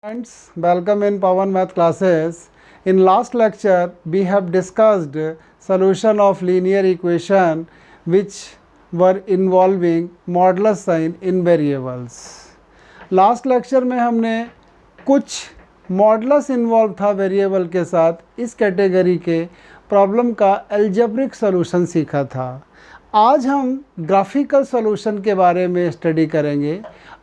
Friends, welcome in Pawan Math classes. In last lecture, we have discussed solution of linear equation which were involving modulus sign in variables. Last lecture में हमने कुछ modulus involve था variable के साथ इस category के problem का algebraic solution सीखा था। आज हम ग्राफिकल सॉल्यूशन के बारे में स्टडी करेंगे।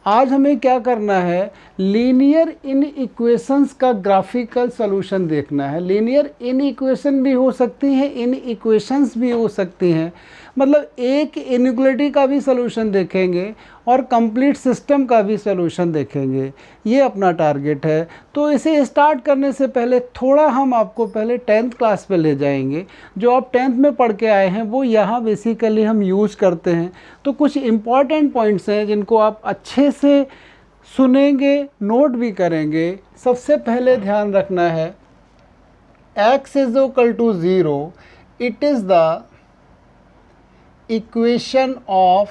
आज हमें क्या करना है, लीनियर इन इक्वेशंस का ग्राफिकल सॉल्यूशन देखना है। लीनियर इन इक्वेशन भी हो सकती हैं, इन इक्वेशंस भी हो सकती हैं, मतलब एक इनइक्वालिटी का भी सॉल्यूशन देखेंगे और कंप्लीट सिस्टम का भी सॉल्यूशन देखेंगे। ये अपना टारगेट है। तो इसे स्टार्ट करने से पहले थोड़ा हम आपको पहले 10th क्लास पे ले जाएंगे। जो आप 10th में पढ़ के आए हैं वो यहाँ बेसिकली हम यूज़ करते हैं। तो कुछ इम्पॉर्टेंट पॉइंट्स हैं जिनको आप अच्छे से सुनेंगे, नोट भी करेंगे। सबसे पहले ध्यान रखना है, x is equal to 0, it is the equation of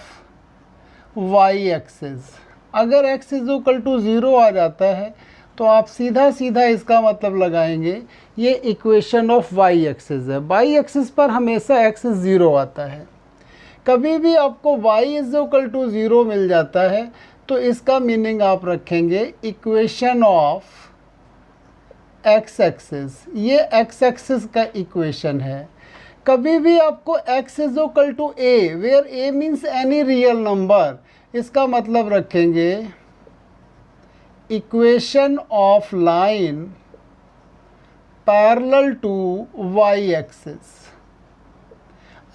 y axis. अगर x इज इक्वल टू 0 आ जाता है तो आप सीधा सीधा इसका मतलब लगाएंगे ये इक्वेशन ऑफ y एक्सिस है। y एक्सिस पर हमेशा x 0 आता है। कभी भी आपको y इज इक्वल टू 0 मिल जाता है तो इसका मीनिंग आप रखेंगे इक्वेशन ऑफ x एक्सिस। ये x एक्सिस का इक्वेशन है। कभी भी आपको x is equal to a, where a means any real number, इसका मतलब रखेंगे equation of line parallel to y axis.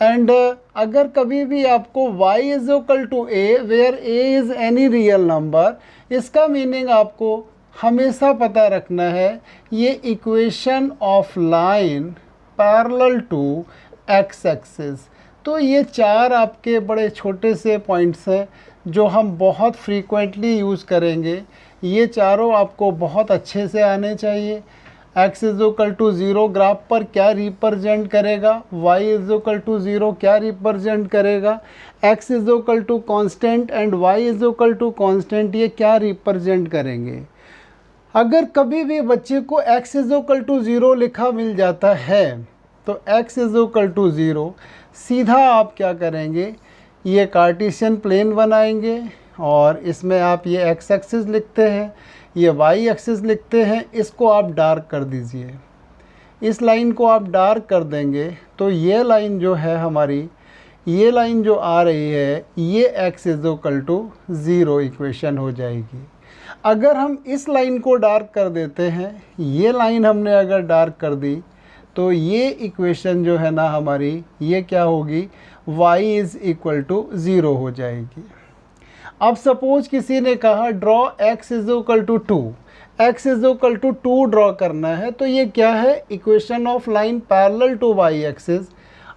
And अगर कभी भी आपको y is equal to a, where a is any real number, इसका मीनिंग आपको हमेशा पता रखना है ये equation of line parallel to x axis. तो ये चार आपके बड़े छोटे से पॉइंट्स हैं जो हम बहुत फ्रीक्वेंटली यूज़ करेंगे। ये चारों आपको बहुत अच्छे से आने चाहिए। x is equal to 0 graph पर क्या रिप्रेजेंट करेगा, y इज इक्वल टू 0 क्या रिप्रेजेंट करेगा, x is equal to constant and y is equal to constant, ये क्या रिप्रेजेंट करेंगे। अगर कभी भी बच्चे को x इज इक्वल टू 0 लिखा मिल जाता है तो x इज इक्वल टू 0 सीधा आप क्या करेंगे, ये कार्टेशियन प्लेन बनाएंगे और इसमें आप ये x एक्सिस लिखते हैं, ये y एक्सिस लिखते हैं। इसको आप डार्क कर दीजिए, इस लाइन को आप डार्क कर देंगे तो ये लाइन जो है हमारी, ये लाइन जो आ रही है ये x is equal to 0 equation हो जाएगी। अगर हम इस लाइन को डार्क कर देते हैं, ये लाइन हमने अगर डार्क कर दी तो ये इक्वेशन जो है ना हमारी, ये क्या होगी, y इज़ इक्वल टू 0 हो जाएगी। अब सपोज किसी ने कहा draw x is equal to 2, x is equal to 2 draw करना है, तो ये क्या है, equation of line parallel to y axis.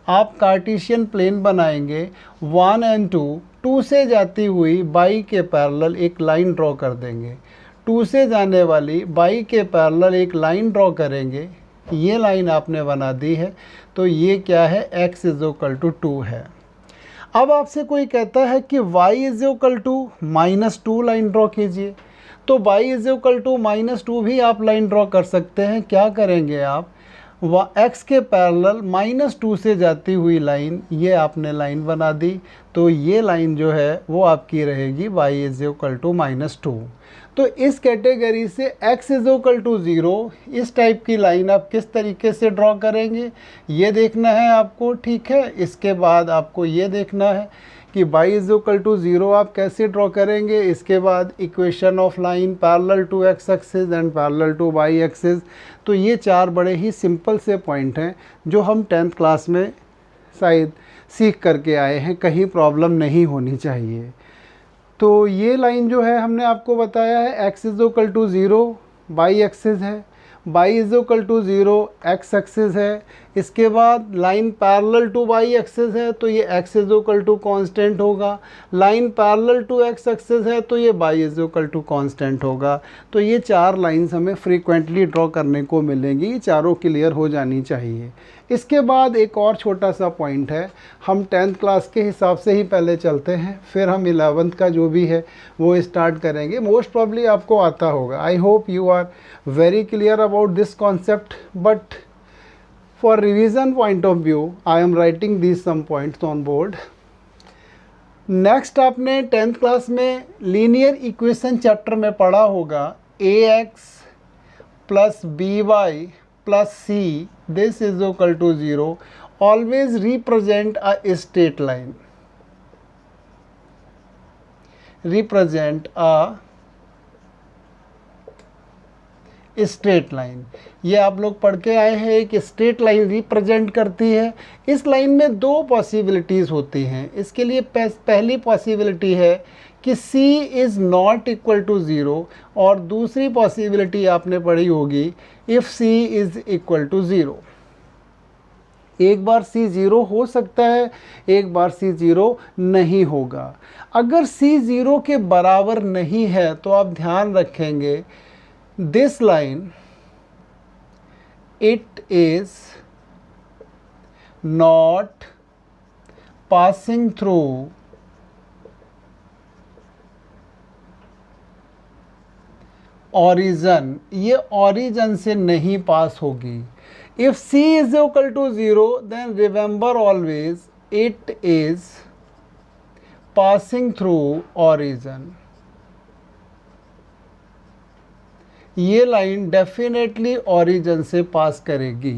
आप कार्टेशियन प्लेन बनाएंगे 1 एंड 2, 2 से जाती हुई y के पैरेलल एक लाइन ड्रॉ कर देंगे, 2 से जाने वाली y के पैरेलल एक लाइन ड्रॉ करेंगे। ये लाइन आपने बना दी है तो ये क्या है, x इज इक्वल टू 2 है। अब आपसे कोई कहता है कि y is equal to -2 line draw कीजिए, तो y इज इक्वल टू -2 भी आप लाइन ड्रॉ कर सकते हैं। क्या करेंगे आप, x के पैरेलल -2 से जाती हुई लाइन, ये आपने लाइन बना दी, तो ये लाइन जो है वो आपकी रहेगी y इज इक्वल टू -2। तो इस कैटेगरी से x इज इक्वल टू 0 इस टाइप की लाइन आप किस तरीके से ड्रॉ करेंगे, ये देखना है आपको, ठीक है। इसके बाद आपको ये देखना है कि y इज इक्वल टू 0 आप कैसे ड्रॉ करेंगे। इसके बाद equation of line parallel to x axis and parallel to y axis. तो ये चार बड़े ही सिंपल से पॉइंट हैं जो हम 10th क्लास में शायद सीख करके आए हैं, कहीं प्रॉब्लम नहीं होनी चाहिए। तो ये लाइन जो है हमने आपको बताया है x is equal to 0 y axis है, y is equal to 0 x axis है। इसके बाद line parallel to y axis है तो ये x is equal to constant होगा। Line parallel to x axis है तो ये y is equal to constant होगा। तो ये 4 लाइंस हमें फ्रीक्वेंटली ड्रॉ करने को मिलेंगी, ये चारों क्लियर हो जानी चाहिए। इसके बाद एक और छोटा सा पॉइंट है, हम 10th क्लास के हिसाब से ही पहले चलते हैं, फिर हम 11th का जो भी है वो स्टार्ट करेंगे। मोस्ट प्रॉब्ली आपको आता होगा। I hope you are very clear about this concept, but for revision point of view I am writing these some points on board. Next आपने 10th क्लास में लीनियर इक्वेशन चैप्टर में पढ़ा होगा ax plus by plus c this is equal to 0 always represent a straight line, represent a straight line. ये आप लोग पढ़ के आए हैं कि स्ट्रेट लाइन रिप्रेजेंट करती है। इस लाइन में 2 पॉसिबिलिटीज़ होती हैं। इसके लिए पहली पॉसिबिलिटी है कि c is not equal to 0 और दूसरी पॉसिबिलिटी आपने पढ़ी होगी if c is equal to 0। एक बार c 0 हो सकता है, एक बार c 0 नहीं होगा। अगर c 0 के बराबर नहीं है तो आप ध्यान रखेंगे this line it is not passing through origin, ये origin से नहीं पास होगी। if c is equal to 0 then remember always it is passing through origin। ये लाइन डेफिनेटली ओरिजिन से पास करेगी।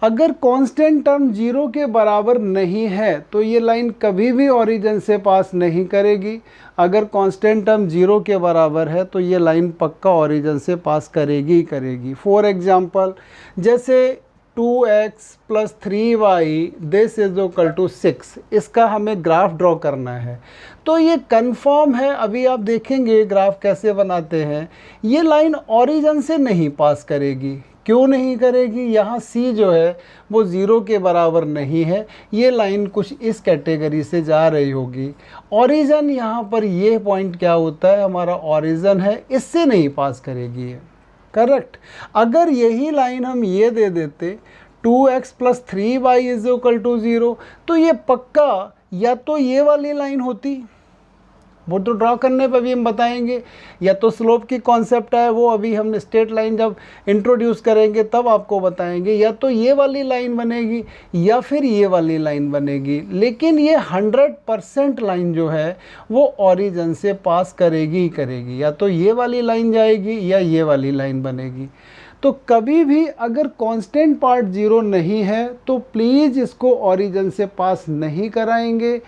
अगर कांस्टेंट टर्म 0 के बराबर नहीं है तो ये लाइन कभी भी ओरिजिन से पास नहीं करेगी। अगर कांस्टेंट टर्म 0 के बराबर है तो ये लाइन पक्का ओरिजिन से पास करेगी ही करेगी। फॉर एग्जांपल जैसे 2x plus 3y this is equal to 6, इसका हमें ग्राफ ड्रॉ करना है। तो ये कंफर्म है, अभी आप देखेंगे ग्राफ कैसे बनाते हैं। ये लाइन ओरिजिन से नहीं पास करेगी। क्यों नहीं करेगी? यहाँ c जो है वो 0 के बराबर नहीं है। ये लाइन कुछ इस कैटेगरी से जा रही होगी। ओरिजिन यहाँ पर ये पॉइंट क्या होता है, हमारा ओरिजिन है, इससे नहीं पास करेगी ये। करेक्ट। अगर यही लाइन हम ये दे देते 2x plus 3y is equal to 0 तो ये पक्का या तो ये वाली लाइन होती, वो तो ड्रॉ करने पर भी हम बताएंगे, या तो स्लोप की कॉन्सेप्ट है वो अभी हम स्ट्रेट लाइन जब इंट्रोड्यूस करेंगे तब आपको बताएंगे, या तो ये वाली लाइन बनेगी या फिर ये वाली लाइन बनेगी। लेकिन ये 100% लाइन जो है वो ओरिजिन से पास करेगी ही करेगी, या तो ये वाली लाइन जाएगी या ये वाली लाइन बनेगी। तो कभी भी अगर कांस्टेंट पार्ट 0 नहीं है तो प्लीज़ इसको ओरिजिन से पास नहीं कराएंगे।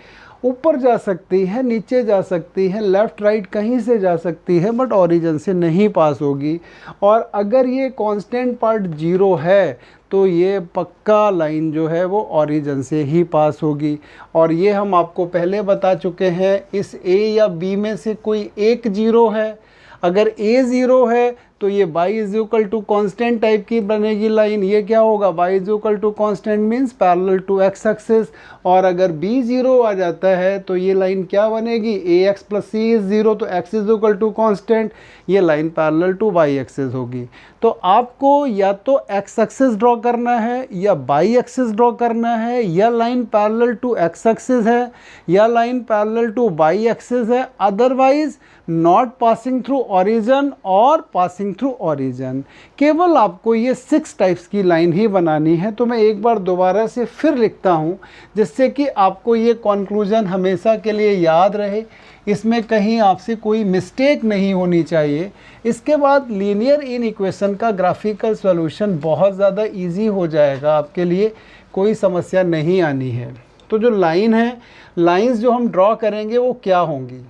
ऊपर जा सकती है, नीचे जा सकती है, लेफ़्ट राइट कहीं से जा सकती है, बट ओरिजिन से नहीं पास होगी। और अगर ये कांस्टेंट पार्ट 0 है तो ये पक्का लाइन जो है वो ओरिजिन से ही पास होगी। और ये हम आपको पहले बता चुके हैं, इस a या b में से कोई एक 0 है। अगर a 0 है तो ये y is equal to constant type की बनेगी लाइन। ये क्या होगा, y is equal to constant means parallel to x axis. और अगर b 0 आ जाता है तो ये लाइन क्या बनेगी, ax प्लस c इज 0 तो x is equal to constant, ये line parallel to y axis होगी। तो आपको या तो x एक्सिस ड्रॉ करना है या y एक्सिस ड्रॉ करना है, या line parallel to x axis है या line parallel to y axis है, otherwise not passing through origin और पासिंग थ्रू ओरिजिन। केवल आपको ये 6 टाइप्स की लाइन ही बनानी है। तो मैं एक बार दोबारा से फिर लिखता हूँ जिससे कि आपको ये कंक्लूजन हमेशा के लिए याद रहे, इसमें कहीं आपसे कोई मिस्टेक नहीं होनी चाहिए। इसके बाद लीनियर इन इक्वेशन का ग्राफिकल सॉल्यूशन बहुत ज़्यादा इजी हो जाएगा, आपके लिए कोई समस्या नहीं आनी है। तो जो लाइन है, लाइंस जो हम ड्रॉ करेंगे वो क्या होंगी,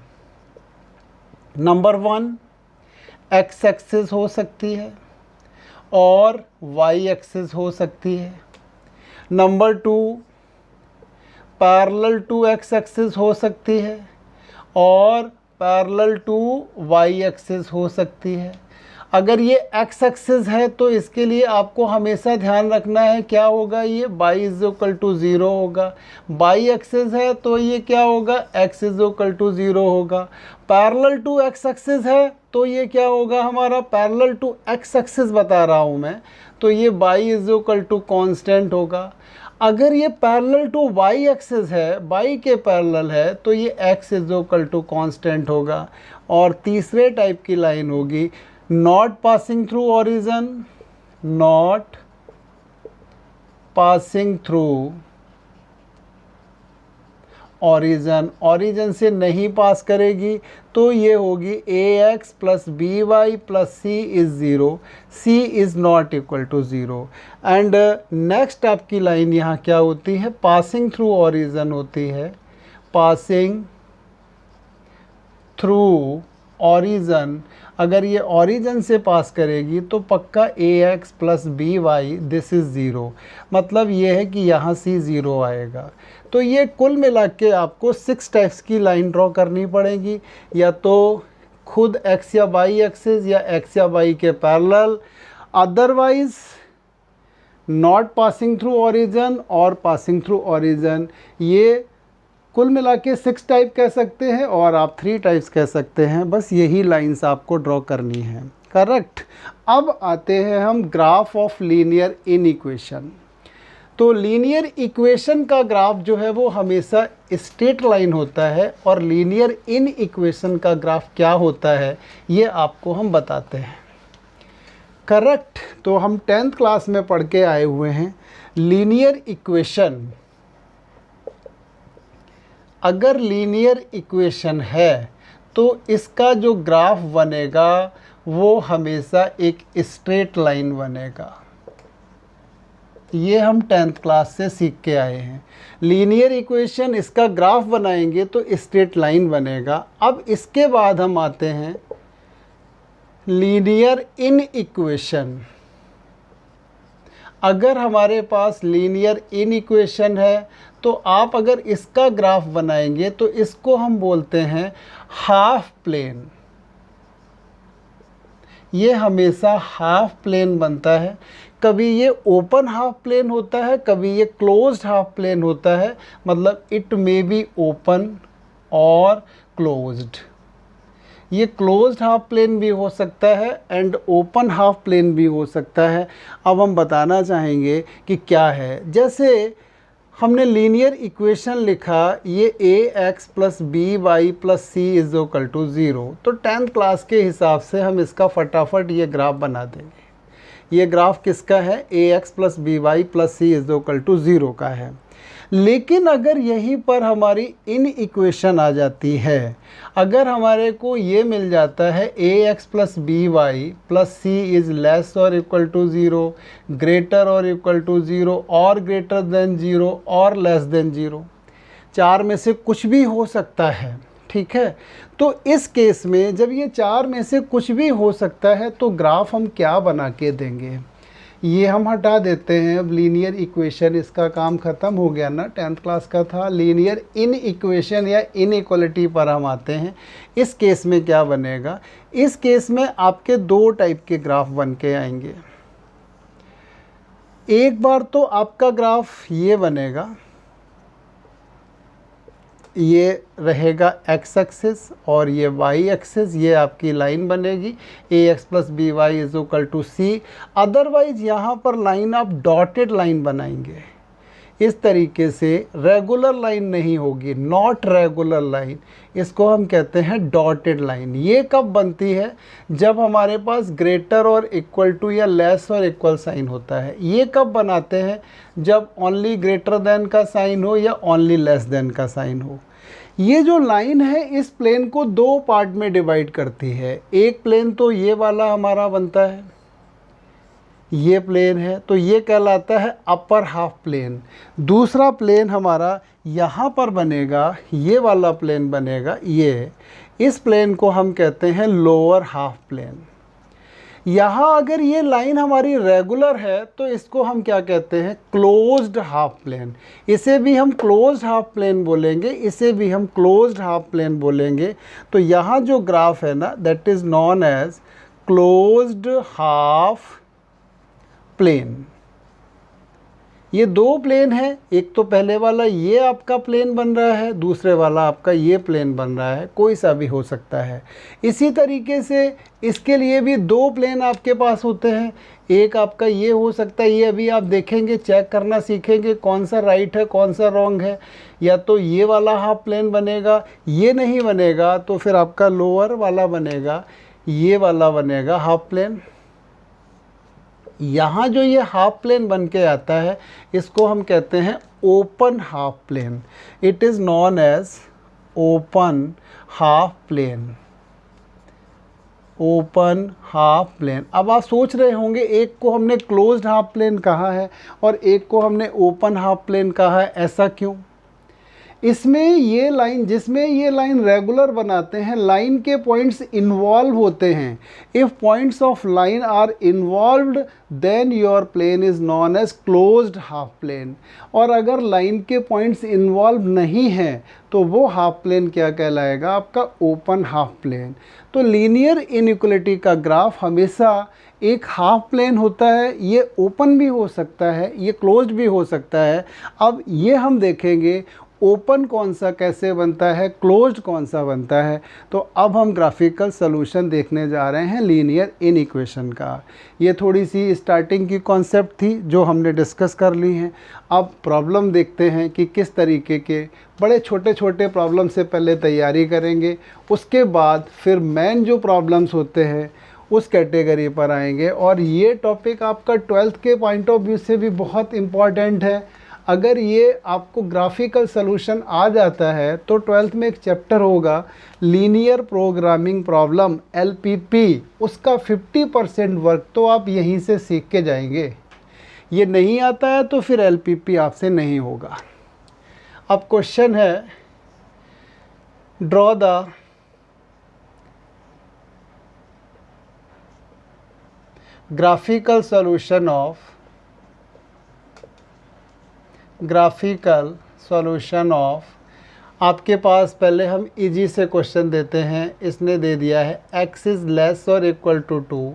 नंबर 1 x एक्सिस हो सकती है और y एक्सिस हो सकती है। Number 2 parallel to x axis हो सकती है और पैरेलल टू y एक्सिस हो सकती है। अगर ये x एक्सिस है तो इसके लिए आपको हमेशा ध्यान रखना है क्या होगा, ये y इज इक्वल टू 0 होगा। y एक्सिस है तो ये क्या होगा, x इज इक्वल टू 0 होगा। पैरेलल टू x एक्सिस है तो ये क्या होगा हमारा, पैरेलल टू x एक्सिस बता रहा हूँ मैं, तो ये y is equal to constant होगा। अगर ये पैरेलल टू y एक्सिस है, y के पैरेलल है, तो ये x is equal to constant होगा। और तीसरे टाइप की लाइन होगी not passing through origin, not passing through origin, origin से नहीं पास करेगी, तो ये होगी ax plus b y plus c is zero, c is not equal to zero. And next आपकी लाइन यहाँ क्या होती है, पासिंग थ्रू ओरिजिन होती है, पासिंग थ्रू ओरिजिन। अगर ये ओरिजिन से पास करेगी तो पक्का ax plus b y this is zero, मतलब ये है कि यहाँ सी ज़ीरो आएगा। तो ये कुल मिला के आपको 6 टाइप्स की लाइन ड्रॉ करनी पड़ेगी, या तो खुद x या y एक्सिस या x या y के parallel, otherwise not passing through origin और पासिंग थ्रू ओरिजिन। ये कुल मिला के 6 टाइप कह सकते हैं और आप 3 टाइप्स कह सकते हैं। बस यही लाइंस आपको ड्रॉ करनी है, करेक्ट। अब आते हैं हम ग्राफ ऑफ लीनियर इनइक्वेशन। तो लीनियर इक्वेशन का ग्राफ जो है वो हमेशा स्ट्रेट लाइन होता है, और लीनियर इनइक्वेशन का ग्राफ क्या होता है ये आपको हम बताते हैं, करेक्ट। तो हम 10th क्लास में पढ़ के आए हुए हैं लीनियर इक्वेशन। अगर लीनियर इक्वेशन है तो इसका जो ग्राफ बनेगा वो हमेशा एक स्ट्रेट लाइन बनेगा। ये हम 10th क्लास से सीख के आए हैं। लीनियर इक्वेशन इसका ग्राफ बनाएंगे तो स्ट्रेट लाइन बनेगा। अब इसके बाद हम आते हैं लीनियर इनइक्वेशन। अगर हमारे पास लीनियर इनइक्वेशन है तो आप अगर इसका ग्राफ बनाएंगे तो इसको हम बोलते हैं हाफ प्लेन। ये हमेशा हाफ प्लेन बनता है, कभी ये ओपन हाफ प्लेन होता है, कभी ये क्लोज्ड हाफ प्लेन होता है, मतलब इट मे बी ओपन और क्लोज्ड। ये क्लोज्ड हाफ प्लेन भी हो सकता है एंड ओपन हाफ प्लेन भी हो सकता है। अब हम बताना चाहेंगे कि क्या है। जैसे हमने लीनियर इक्वेशन लिखा, ये ax plus b y plus c is equal to 0, तो 10th क्लास के हिसाब से हम इसका फटाफट ये ग्राफ बना देंगे। ये ग्राफ किसका है, ax plus b y plus c is equal to 0 का है। लेकिन अगर यहीं पर हमारी इन इक्वेशन आ जाती है, अगर हमारे को ये मिल जाता है ax plus b y plus c is less और इक्वल टू 0, ग्रेटर और इक्वल टू 0, और ग्रेटर देन 0 और लेस देन 0, 4 में से कुछ भी हो सकता है, ठीक है। तो इस केस में जब ये 4 में से कुछ भी हो सकता है तो ग्राफ हम क्या बना के देंगे, ये हम हटा देते हैं। अब लीनियर इक्वेशन इसका काम ख़त्म हो गया ना, 10th क्लास का था। लीनियर इन इक्वेशन या इनइक्वालिटी पर हम आते हैं। इस केस में क्या बनेगा, इस केस में आपके 2 टाइप के ग्राफ बन के आएंगे। एक बार तो आपका ग्राफ ये बनेगा, ये रहेगा x एक्सिस और ये y एक्सिस, ये आपकी लाइन बनेगी ax plus b y is equal to c. Otherwise यहाँ पर लाइन आप डॉटेड लाइन बनाएंगे, इस तरीके से रेगुलर लाइन नहीं होगी, नॉट रेगुलर लाइन, इसको हम कहते हैं डॉटेड लाइन। ये कब बनती है, जब हमारे पास ग्रेटर और इक्वल टू या लेस और इक्वल साइन होता है। ये कब बनाते हैं, जब ओनली ग्रेटर देन का साइन हो या ओनली लेस देन का साइन हो। ये जो लाइन है इस प्लेन को 2 पार्ट में डिवाइड करती है। एक प्लेन तो ये वाला हमारा बनता है, ये प्लेन है तो ये कहलाता है अपर हाफ प्लेन। दूसरा प्लेन हमारा यहाँ पर बनेगा, ये वाला प्लेन बनेगा, ये इस प्लेन को हम कहते हैं लोअर हाफ प्लेन। यहाँ अगर ये लाइन हमारी रेगुलर है तो इसको हम क्या कहते हैं, क्लोज्ड हाफ प्लेन। इसे भी हम क्लोज्ड हाफ प्लेन बोलेंगे, इसे भी हम क्लोज्ड हाफ प्लेन बोलेंगे। तो यहाँ जो ग्राफ है ना, that is known as closed half plane. ये दो प्लेन है, एक तो पहले वाला ये आपका प्लेन बन रहा है, दूसरे वाला आपका ये प्लेन बन रहा है, कोई सा भी हो सकता है। इसी तरीके से इसके लिए भी दो प्लेन आपके पास होते हैं, एक आपका ये हो सकता है, ये अभी आप देखेंगे, चेक करना सीखेंगे कौन सा राइट है कौन सा रॉन्ग है। या तो ये वाला हाफ प्लेन बनेगा, ये नहीं बनेगा तो फिर आपका लोअर वाला बनेगा, ये वाला बनेगा हाफ प्लेन। यहाँ जो ये हाफ प्लेन बन के आता है इसको हम कहते हैं open half plane. It is known as open half plane, open half plane. अब आप सोच रहे होंगे एक को हमने क्लोज्ड हाफ प्लेन कहा है और एक को हमने ओपन हाफ प्लेन कहा है, ऐसा क्यों? इसमें ये लाइन, जिसमें ये लाइन रेगुलर बनाते हैं, लाइन के पॉइंट्स इन्वॉल्व होते हैं। If points of line are involved then your plane is known as closed half plane. और अगर लाइन के पॉइंट्स इन्वॉल्व नहीं हैं तो वो हाफ प्लेन क्या कहलाएगा? आपका ओपन हाफ प्लेन। तो लीनियर इनइक्वलिटी का ग्राफ हमेशा एक हाफ प्लेन होता है, ये ओपन भी हो सकता है, ये क्लोज्ड भी हो सकता है। अब ये हम देखेंगे ओपन कौन सा कैसे बनता है, क्लोज्ड कौन सा बनता है। तो अब हम ग्राफिकल सॉल्यूशन देखने जा रहे हैं लीनियर इनइक्वेशन का। ये थोड़ी सी स्टार्टिंग की कॉन्सेप्ट थी जो हमने डिस्कस कर ली हैं। अब प्रॉब्लम देखते हैं कि किस तरीके के बड़े छोटे छोटे प्रॉब्लम से पहले तैयारी करेंगे, उसके बाद फिर मेन जो प्रॉब्लम्स होते हैं उस कैटेगरी पर आएंगे। और ये टॉपिक आपका 12th के पॉइंट ऑफ व्यू से भी बहुत इम्पॉर्टेंट है। अगर ये आपको ग्राफिकल सॉल्यूशन आ जाता है तो 12th में एक चैप्टर होगा लीनियर प्रोग्रामिंग प्रॉब्लम LPP, उसका 50% वर्क तो आप यहीं से सीख के जाएंगे। ये नहीं आता है तो फिर LPP आपसे नहीं होगा। अब क्वेश्चन है, draw the graphical solution of आपके पास पहले हम इजी से क्वेश्चन देते हैं। इसने दे दिया है x इज़ लेस और इक्वल टू 2।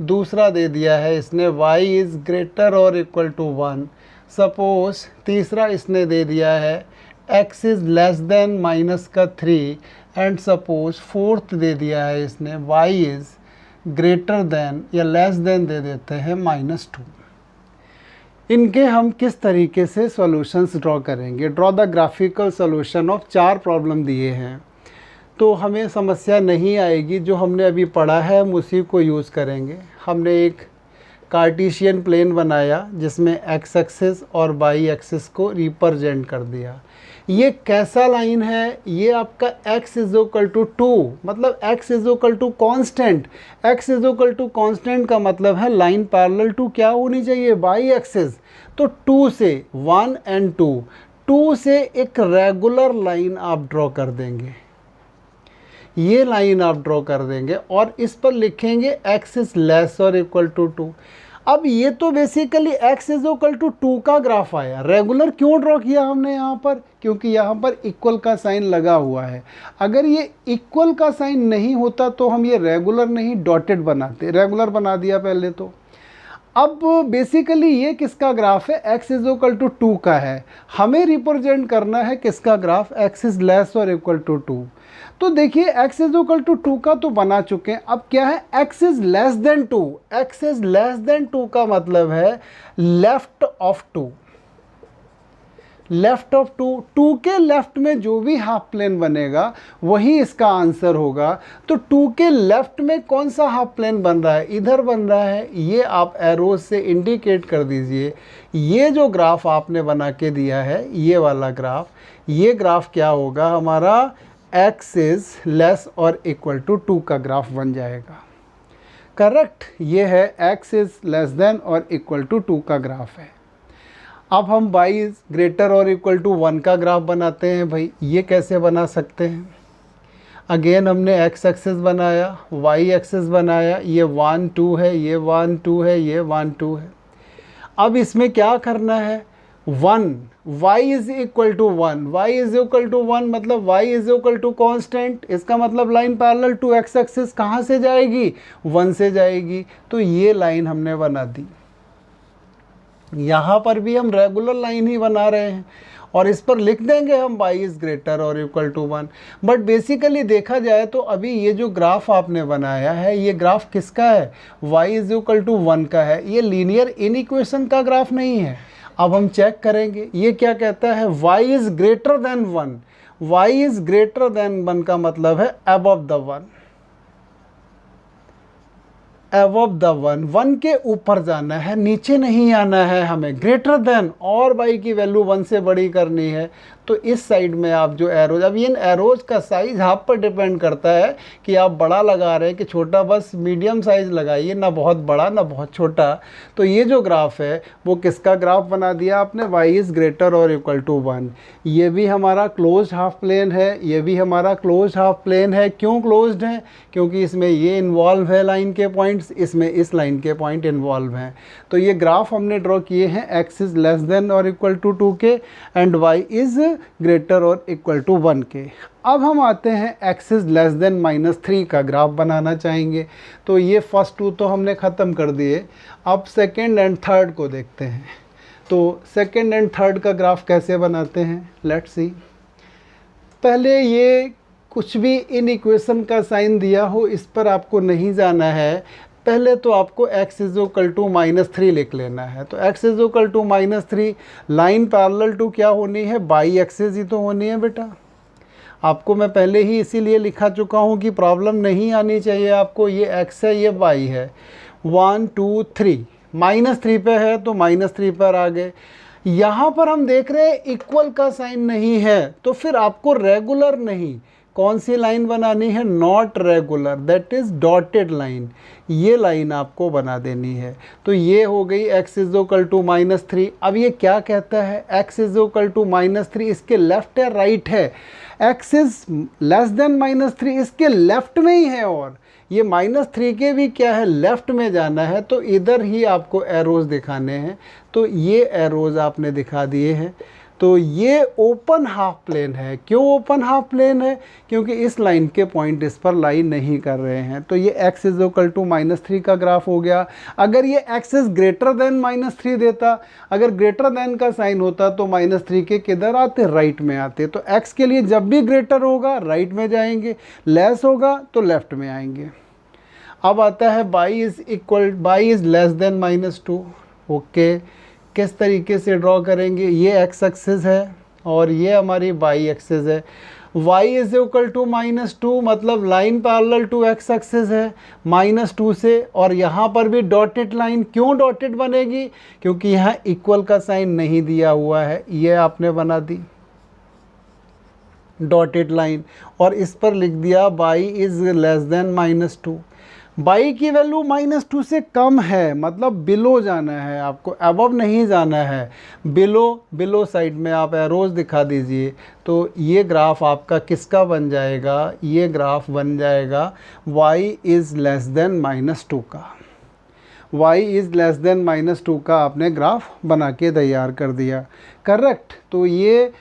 दूसरा दे दिया है इसने y इज़ ग्रेटर और इक्वल टू 1। सपोज़ तीसरा इसने दे दिया है x is less than -3। And suppose fourth दे दिया है इसने y इज़ ग्रेटर देन या लेस देन दे देते हैं -2। इनके हम किस तरीके से सॉल्यूशंस ड्रॉ करेंगे? Draw the graphical solution of 4 problem दिए हैं तो हमें समस्या नहीं आएगी। जो हमने अभी पढ़ा है हम उसी को यूज़ करेंगे। हमने एक कार्टेशियन प्लेन बनाया जिसमें x एक्सिस और y एक्सिस को रिप्रेजेंट कर दिया। ये कैसा लाइन है? ये आपका x इज इक्वल टू 2, मतलब x is equal to constant. x is equal to constant का मतलब है लाइन पैरेलल टू क्या होनी चाहिए? y axis. तो 2 से 1 एंड 2 से एक रेगुलर लाइन आप ड्रॉ कर देंगे। ये लाइन आप ड्रॉ कर देंगे और इस पर लिखेंगे x इज लेस और इक्वल टू 2। अब ये तो basically x is equal to 2 का ग्राफ आया। रेगुलर क्यों ड्रॉ किया हमने यहाँ पर? क्योंकि यहाँ पर इक्वल का साइन लगा हुआ है। अगर ये इक्वल का साइन नहीं होता तो हम ये रेगुलर नहीं डॉटेड बनाते। रेगुलर बना दिया पहले तो। अब बेसिकली ये किसका ग्राफ है? x इज इक्वल टू 2 का है। हमें रिप्रेजेंट करना है किसका ग्राफ? x इज लेस और इक्वल टू 2। तो देखिए x इज इक्वल टू 2 का तो बना चुके हैं। अब क्या है? x is less than 2। x is less than 2 का मतलब है लेफ्ट ऑफ 2। लेफ्ट ऑफ 2 के लेफ्ट में जो भी हाफ प्लेन बनेगा वही इसका आंसर होगा। तो 2 के लेफ्ट में कौन सा हाफ प्लेन बन रहा है? इधर बन रहा है। ये आप एरोज से इंडिकेट कर दीजिए। ये जो ग्राफ आपने बना के दिया है, ये वाला ग्राफ, ये ग्राफ क्या होगा हमारा? x इज लेस और इक्वल टू 2 का ग्राफ बन जाएगा। करेक्ट, ये है x इज लेस देन और इक्वल टू 2 का ग्राफ है। अब हम y इज ग्रेटर और इक्वल टू 1 का ग्राफ बनाते हैं। भाई ये कैसे बना सकते हैं? अगेन हमने x एक्सिस बनाया, y एक्सिस बनाया, ये 1 2 है, ये 1 2 है, ये 1 2 है। अब इसमें क्या करना है? 1, y is equal to 1, y is equal to 1 मतलब y is equal to constant, इसका मतलब line parallel to x axis कहाँ से जाएगी, 1 से जाएगी। तो ये लाइन हमने बना दी। यहाँ पर भी हम रेगुलर लाइन ही बना रहे हैं और इस पर लिख देंगे हम y इज़ ग्रेटर और इक्वल टू 1। बट बेसिकली देखा जाए तो अभी ये जो ग्राफ आपने बनाया है ये ग्राफ किसका है, y इज़ इक्वल टू 1 का है, ये लीनियर इनइक्वेशन का ग्राफ नहीं है। अब हम चेक करेंगे ये क्या कहता है, y is greater then 1, y is greater then 1 का मतलब है अबव द 1, अबव द 1, 1 के ऊपर जाना है, नीचे नहीं आना है हमें, ग्रेटर देन और y की वैल्यू 1 से बड़ी करनी है। तो इस साइड में आप जो एरोज, अब ये एरोज का साइज आप पर डिपेंड करता है कि आप बड़ा लगा रहे हैं कि छोटा, बस मीडियम साइज लगाइए, ना बहुत बड़ा ना बहुत छोटा। तो ये जो ग्राफ है वो किसका ग्राफ बना दिया आपने, y इज़ ग्रेटर और इक्वल टू 1। ये भी हमारा क्लोज्ड हाफ प्लेन है, ये भी हमारा क्लोज्ड हाफ प्लेन है। क्यों क्लोज्ड है, क्योंकि इसमें ये इन्वॉल्व है लाइन के पॉइंट्स, इसमें इस लाइन के पॉइंट इन्वॉल्व हैं। तो ये ग्राफ हमने ड्रॉ किए हैं x इज़ लेस देन और इक्वल टू 2 के एंड y इज़ ग्रेटर और इक्वल टू 1 के। अब हम आते हैं x इज़ लेस देन -3 का ग्राफ बनाना चाहेंगे। तो ये फर्स्ट टू तो हमने ख़त्म कर दिए, अब सेकेंड एंड थर्ड को देखते हैं। तो सेकेंड एंड थर्ड का ग्राफ कैसे बनाते हैं, लेट्स सी। पहले ये कुछ भी इन इक्वेशन का साइन दिया हो इस पर आपको नहीं जाना है, पहले तो आपको x इज़ इक्वल टू -3 लिख लेना है। तो x is equal to -3 line parallel to क्या होनी है, बाई एक्सिस ही तो होनी है बेटा। आपको मैं पहले ही इसीलिए लिखा चुका हूँ कि प्रॉब्लम नहीं आनी चाहिए आपको। ये x है ये y है, 1 2 3, -3 पे है तो -3 पर आ गए। यहाँ पर हम देख रहे हैं इक्वल का साइन नहीं है, तो फिर आपको रेगुलर नहीं, कौन सी लाइन बनानी है, not regular, that is dotted line. ये लाइन आपको बना देनी है। तो ये हो गई x इज़ इक्वल टू -3। अब ये क्या कहता है, x इज़ इक्वल टू -3 इसके लेफ्ट है राइट है, x इज़ लेस देन -3 इसके लेफ्ट में ही है, और ये -3 के भी क्या है, लेफ्ट में जाना है। तो इधर ही आपको एरोज दिखाने हैं, तो ये एरोज आपने दिखा दिए हैं। तो ये ओपन हाफ प्लेन है। क्यों ओपन हाफ प्लेन है, क्योंकि इस लाइन के पॉइंट इस पर लाई नहीं कर रहे हैं। तो ये x इज़ इक्वल टू -3 का ग्राफ हो गया। अगर ये x इज़ ग्रेटर देन -3 देता, अगर ग्रेटर देन का साइन होता तो -3 के किधर आते, राइट में आते। तो x के लिए जब भी ग्रेटर होगा राइट में जाएंगे, लेस होगा तो लेफ्ट में आएंगे। अब आता है y is less then -2। Okay, किस तरीके से ड्रॉ करेंगे, ये x एक्सिस है और ये हमारी y एक्सिस है। y इज़ इक्वल टू -2 मतलब line parallel to x axis है -2 से, और यहाँ पर भी डॉटेड लाइन। क्यों डॉटेड बनेगी, क्योंकि यहाँ इक्वल का साइन नहीं दिया हुआ है, ये आपने बना दी डॉटेड लाइन, और इस पर लिख दिया y is less then -2। y की वैल्यू -2 से कम है, मतलब बिलो जाना है आपको, अबव नहीं जाना है, बिलो साइड में आप एरोज दिखा दीजिए। तो ये ग्राफ आपका किसका बन जाएगा, ये ग्राफ बन जाएगा y इज़ लेस देन -2 का। y इज़ लेस देन -2 का आपने ग्राफ बना के तैयार कर दिया, करेक्ट। तो ये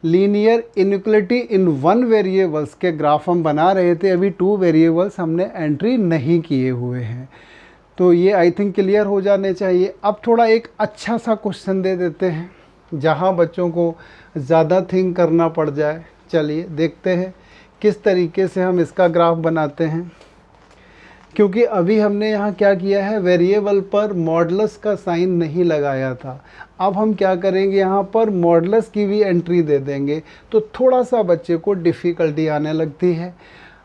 लीनियर इनइक्वलिटी इन 1 वेरिएबल्स के ग्राफ हम बना रहे थे, अभी 2 वेरिएबल्स हमने एंट्री नहीं किए हुए हैं। तो ये आई थिंक क्लियर हो जाने चाहिए। अब थोड़ा एक अच्छा सा क्वेश्चन दे देते हैं जहां बच्चों को ज़्यादा थिंक करना पड़ जाए। चलिए देखते हैं किस तरीके से हम इसका ग्राफ बनाते हैं, क्योंकि अभी हमने यहाँ क्या किया है, वेरिएबल पर मॉडुलस का साइन नहीं लगाया था। अब हम क्या करेंगे, यहाँ पर मॉडुलस की भी एंट्री दे देंगे, तो थोड़ा सा बच्चे को डिफ़िकल्टी आने लगती है।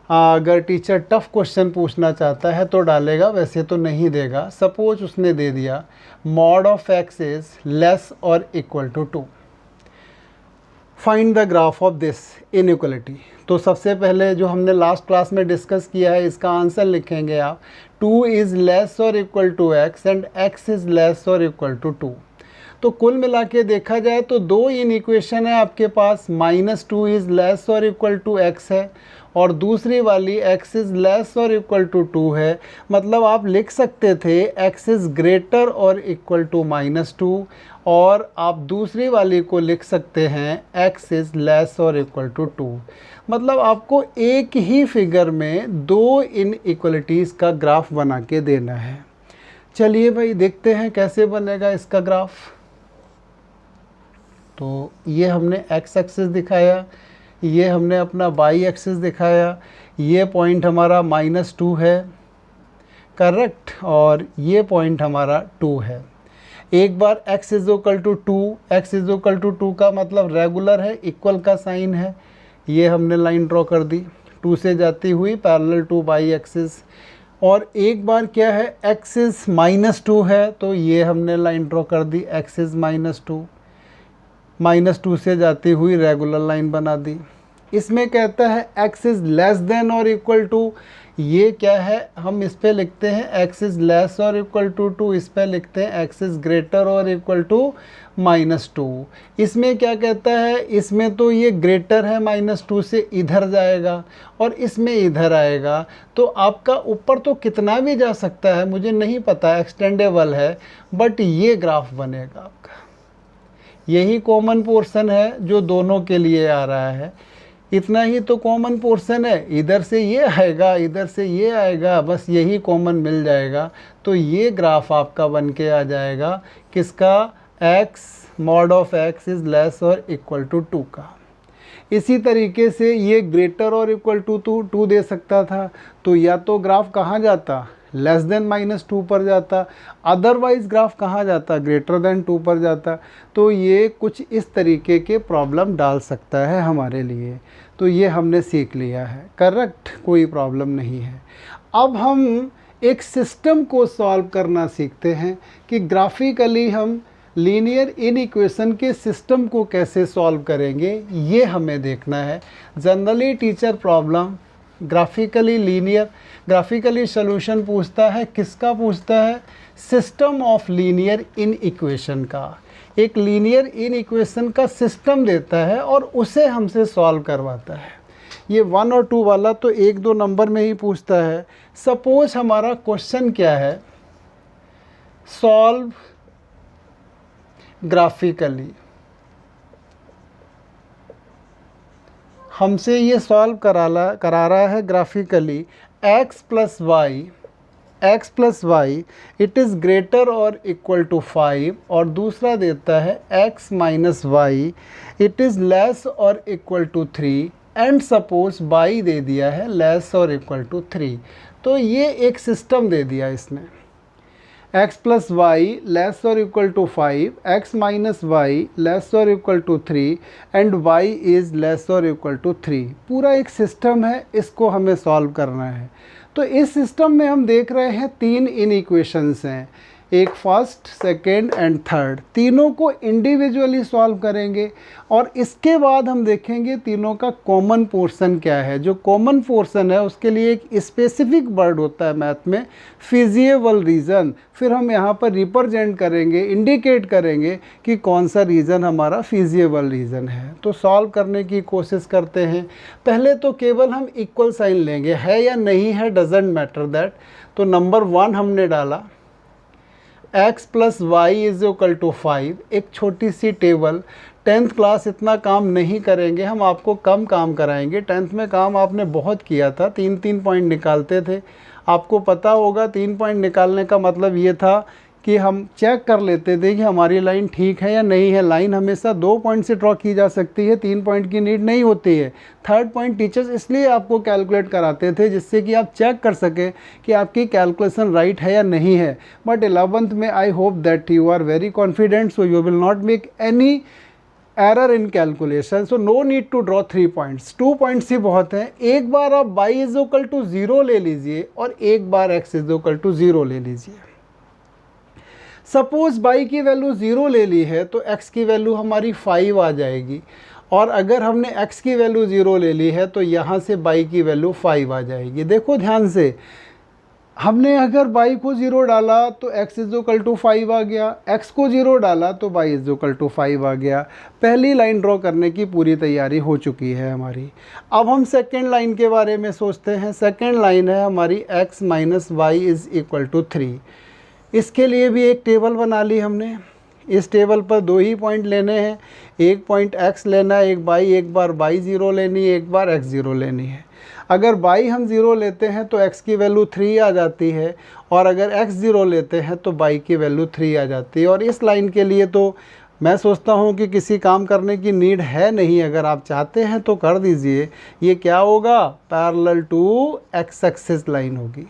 अगर टीचर टफ क्वेश्चन पूछना चाहता है तो डालेगा, वैसे तो नहीं देगा। सपोज उसने दे दिया mod of x is less और equal to 2, find the graph of this inequality. तो सबसे पहले जो हमने लास्ट क्लास में डिस्कस किया है इसका आंसर लिखेंगे आप, 2 इज़ लेस और equal to x and x is less और इक्वल टू 2। तो कुल मिला के देखा जाए तो दो इन इक्वेशन है आपके पास, -2 इज़ लेस और इक्वल टू x है और दूसरी वाली x इज़ लेस और इक्वल टू 2 है। मतलब आप लिख सकते थे x इज़ ग्रेटर और इक्वल टू -2 और आप दूसरी वाली को लिख सकते हैं x इज़ लेस और इक्वल टू 2। मतलब आपको एक ही फिगर में दो इनइक्वलिटीज़ का ग्राफ बना के देना है। चलिए भाई देखते हैं कैसे बनेगा इसका ग्राफ। तो ये हमने x एक्सिस दिखाया, ये हमने अपना y एक्सिस दिखाया, ये पॉइंट हमारा -2 है, करेक्ट, और ये पॉइंट हमारा 2 है। एक बार x is equal to 2, x is equal to 2 का मतलब रेगुलर है, इक्वल का साइन है, ये हमने लाइन ड्रॉ कर दी 2 से जाती हुई पैरेलल टू y एक्सिस। और एक बार क्या है x इज़ -2 है तो ये हमने लाइन ड्रॉ कर दी x इज़ -2 से जाती हुई रेगुलर लाइन बना दी। इसमें कहता है x इज़ लेस देन और इक्वल टू, ये क्या है हम इस पे लिखते हैं x इज़ लेस और इक्वल टू 2, इस पे लिखते हैं x इज़ ग्रेटर और इक्वल टू -2। इसमें क्या कहता है, इसमें तो ये ग्रेटर है -2 से इधर जाएगा और इसमें इधर आएगा, तो आपका ऊपर तो कितना भी जा सकता है मुझे नहीं पता, एक्सटेंडेबल है, बट ये ग्राफ बनेगा आपका। यही कॉमन पोर्शन है जो दोनों के लिए आ रहा है, इतना ही तो कॉमन पोर्शन है, इधर से ये आएगा इधर से ये आएगा, बस यही कॉमन मिल जाएगा। तो ये ग्राफ आपका बन के आ जाएगा किसका, x mod of x is less और इक्वल टू 2 का। इसी तरीके से ये ग्रेटर और इक्वल टू 2 दे सकता था, तो या तो ग्राफ कहाँ जाता, लेस देन -2 पर जाता, अदरवाइज ग्राफ कहाँ जाता, ग्रेटर देन 2 पर जाता। तो ये कुछ इस तरीके के प्रॉब्लम डाल सकता है हमारे लिए, तो ये हमने सीख लिया है, करेक्ट, कोई प्रॉब्लम नहीं है। अब हम एक सिस्टम को सॉल्व करना सीखते हैं कि ग्राफिकली हम लीनियर इनइक्वेशन के सिस्टम को कैसे सॉल्व करेंगे, ये हमें देखना है। Generally teacher problem graphically solution पूछता है, किसका पूछता है, सिस्टम ऑफ लीनियर इनइक्वेशन का। एक लीनियर इनइक्वेशन का सिस्टम देता है और उसे हमसे सॉल्व करवाता है। ये 1 और 2 वाला तो 1-2 नंबर में ही पूछता है। सपोज हमारा क्वेश्चन क्या है, सॉल्व ग्राफिकली, हमसे ये सॉल्व करा रहा है graphically, x plus y it is greater और इक्वल टू 5, और दूसरा देता है x minus y it is less और equal to 3, and suppose y दे दिया है लेस और इक्वल टू 3। तो ये एक सिस्टम दे दिया इसने, x प्लस वाई लेस और equal to 5, x minus y less और equal to 3 and y is less और इक्वल टू 3। पूरा एक सिस्टम है, इसको हमें सॉल्व करना है। तो इस सिस्टम में हम देख रहे हैं 3 इनइक्वेशंस हैं, एक फर्स्ट, सेकेंड एंड थर्ड, तीनों को इंडिविजुअली सॉल्व करेंगे और इसके बाद हम देखेंगे तीनों का कॉमन पोर्शन क्या है। जो कॉमन पोर्शन है उसके लिए एक स्पेसिफिक वर्ड होता है मैथ में, फिजिएबल रीज़न। फिर हम यहाँ पर रिप्रेजेंट करेंगे, इंडिकेट करेंगे कि कौन सा रीज़न हमारा फिजिएबल रीज़न है। तो सॉल्व करने की कोशिश करते हैं। पहले तो केवल हम इक्वल साइन लेंगे, है या नहीं है डजेंट मैटर दैट। तो नंबर 1 हमने डाला, x plus y is equal to 5, एक छोटी सी टेबल। 10th क्लास इतना काम नहीं करेंगे, हम आपको कम काम कराएंगे। 10th में काम आपने बहुत किया था, 3-3 पॉइंट निकालते थे। आपको पता होगा 3 पॉइंट निकालने का मतलब ये था कि हम चेक कर लेते थे कि हमारी लाइन ठीक है या नहीं है। लाइन हमेशा 2 पॉइंट से ड्रॉ की जा सकती है, 3 पॉइंट की नीड नहीं होती है। 3rd पॉइंट टीचर्स इसलिए आपको कैलकुलेट कराते थे जिससे कि आप चेक कर सकें कि आपकी कैलकुलेशन राइट है या नहीं है। बट 11th में I hope that you are very confident, so you will not make any error in calculation, so no need to draw 3 points. 2 points ही बहुत हैं। एक बार आप y इज इक्वल टू 0 ले लीजिए और एक बार x इज इक्वल टू 0 ले लीजिए। सपोज y की वैल्यू 0 ले ली है तो x की वैल्यू हमारी 5 आ जाएगी, और अगर हमने x की वैल्यू 0 ले ली है तो यहाँ से y की वैल्यू 5 आ जाएगी। देखो ध्यान से, हमने अगर y को 0 डाला तो x इज इक्वल टू 5 आ गया, x को 0 डाला तो y इज इक्वल टू 5 आ गया। पहली लाइन ड्रॉ करने की पूरी तैयारी हो चुकी है हमारी। अब हम सेकेंड लाइन के बारे में सोचते हैं। सेकेंड लाइन है हमारी x minus y is equal to 3। इसके लिए भी एक टेबल बना ली हमने। इस टेबल पर दो ही पॉइंट लेने हैं, एक पॉइंट x लेना है, एक बार y 0 लेनी है, एक बार x 0 लेनी है। अगर y हम 0 लेते हैं तो x की वैल्यू 3 आ जाती है, और अगर x 0 लेते हैं तो y की वैल्यू 3 आ जाती है। और इस लाइन के लिए तो मैं सोचता हूँ कि किसी काम करने की नीड है नहीं, अगर आप चाहते हैं तो कर दीजिए। ये क्या होगा, parallel to x axis line होगी।